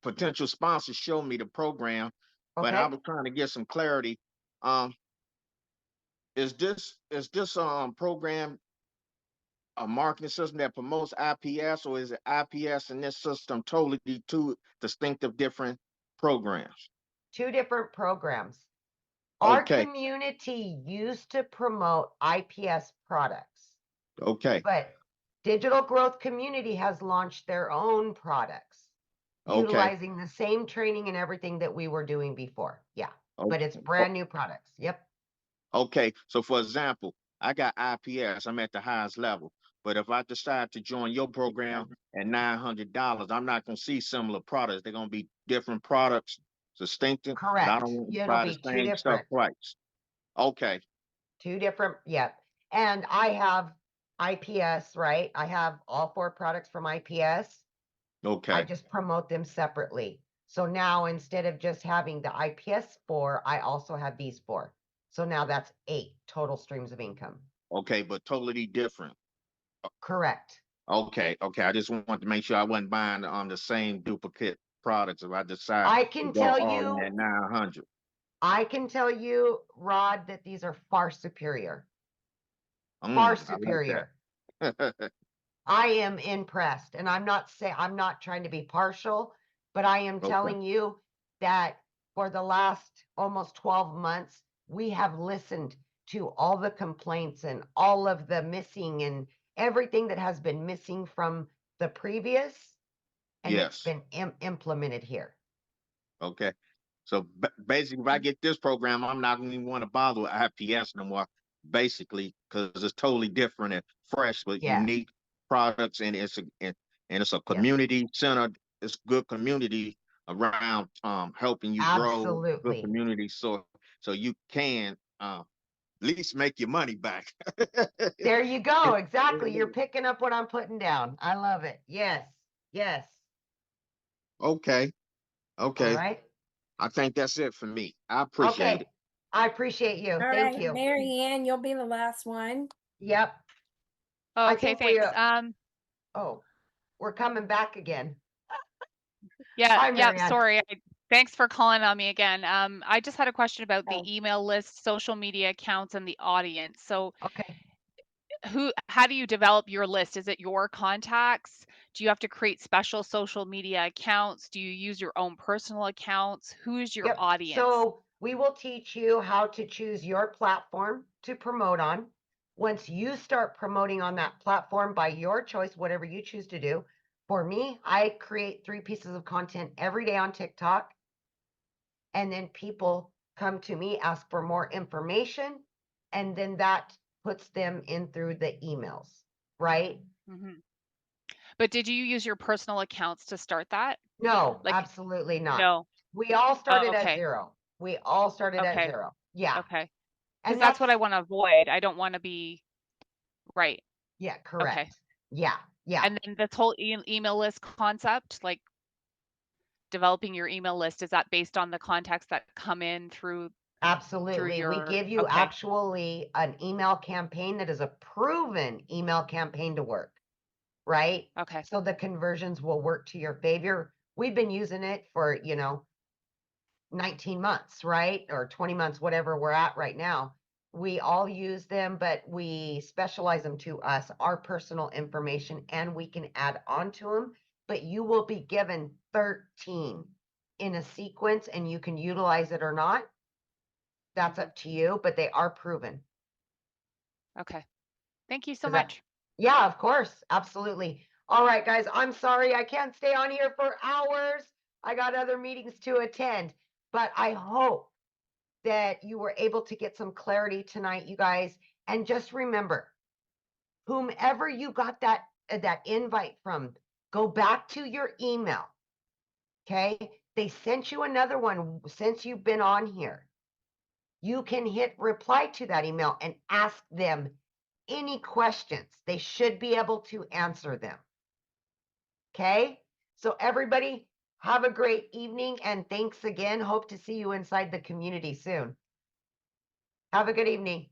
potential sponsor showed me the program, but I Okay. was trying to get some clarity. Um, is this program a marketing system that promotes IPS, or is it IPS and this system totally two distinctive different programs? Two different programs. Our Okay. community used to promote IPS products, Okay. but Digital Growth Community has launched their own products, Okay. utilizing the same training and everything that we were doing before. Yeah, but it's brand new products. Yep. Okay. So for example, I got IPS, I'm at the highest level. But if I decide to join your program at $900, I'm not going to see similar products. They're going to be different products, distinctive. But I Correct. don't want to It'll buy the be two same stuff different. twice. Okay. Two different. Yep. And I have IPS, right? I have all 4 products from IPS. I Okay. just promote them separately. So now instead of just having the IPS 4, I also have these 4. So now that's 8 total streams of income. Okay. But totally different. Correct. Okay. Okay. I just wanted to make sure I wasn't buying the same duplicate products if I decide I to can go tell all in you, at 900. I can tell you, Rod, that these are far superior. Far I like superior. that. I am impressed, and I'm not trying to be partial, but I am Okay. telling you that for the last almost 12 months, we have listened to all the complaints and all of the missing and everything that has been missing from the previous, and it's Yes. been implemented here. Okay. So basically, if I get this program, I'm not going to want to bother with IPS no more, basically, because it's totally different and fresh, but Yes. unique products, and it's a community center. It's good community around helping you grow. Good Absolutely. community, so you can at least make your money back. There you go. Exactly. You're picking up what I'm putting down. I love it. Yes. Yes. Okay. All Okay. right. I think that's it for me. I appreciate Okay. it. I appreciate you. all Thank right, you. Mary Ann, you'll be the last one. Yep. Oh, I okay, think we thanks. oh, we're coming back again. Yeah, Hi, yeah, Marianne. sorry. Thanks for calling on me again. I just had a question about the Oh. email list, social media accounts, and the audience. So Okay. how do you develop your list? Is it your contacts? Do you have to create special social media accounts? Do you use your own personal accounts? Who is your Yep. audience? So we will teach you how to choose your platform to promote on. Once you start promoting on that platform by your choice, whatever you choose to do. For me, I create 3 pieces of content every day on TikTok. And then people come to me, ask for more information, and then that puts them in through the emails, right? hmm But did you use your personal accounts to start that? No, Like, absolutely not. no. We all Oh, started at okay. 0. We all started at Okay. 0. Yeah. Okay. Because And that's what I that's, want to avoid. I don't want to be right. yeah, Okay. correct. Yeah. Yeah. And then this whole email list concept, like developing your email list, is that based on the contacts that come in through Absolutely. We your give you okay. actually an email campaign that is a proven email campaign to work, right? Okay. So the conversions will work to your favor. We've been using it for, 19 months, right? Or 20 months, whatever we're at right now. We all use them, but we specialize them to us, our personal information, and we can add on to them. But you will be given 13 in a sequence, and you can utilize it or not. That's up to you, but they are proven. Okay. Thank you so Does that- much. Yeah, of course. Absolutely. All right, guys, I'm sorry. I can't stay on here for hours. I got other meetings to attend, but I hope that you were able to get some clarity tonight, you guys. And just remember, whomever you got that invite from, go back to your email. Okay, they sent you another one since you've been on here. You can hit reply to that email and ask them any questions. They should be able to answer them. Okay, so everybody have a great evening, and thanks again. Hope to see you inside the community soon. Have a good evening.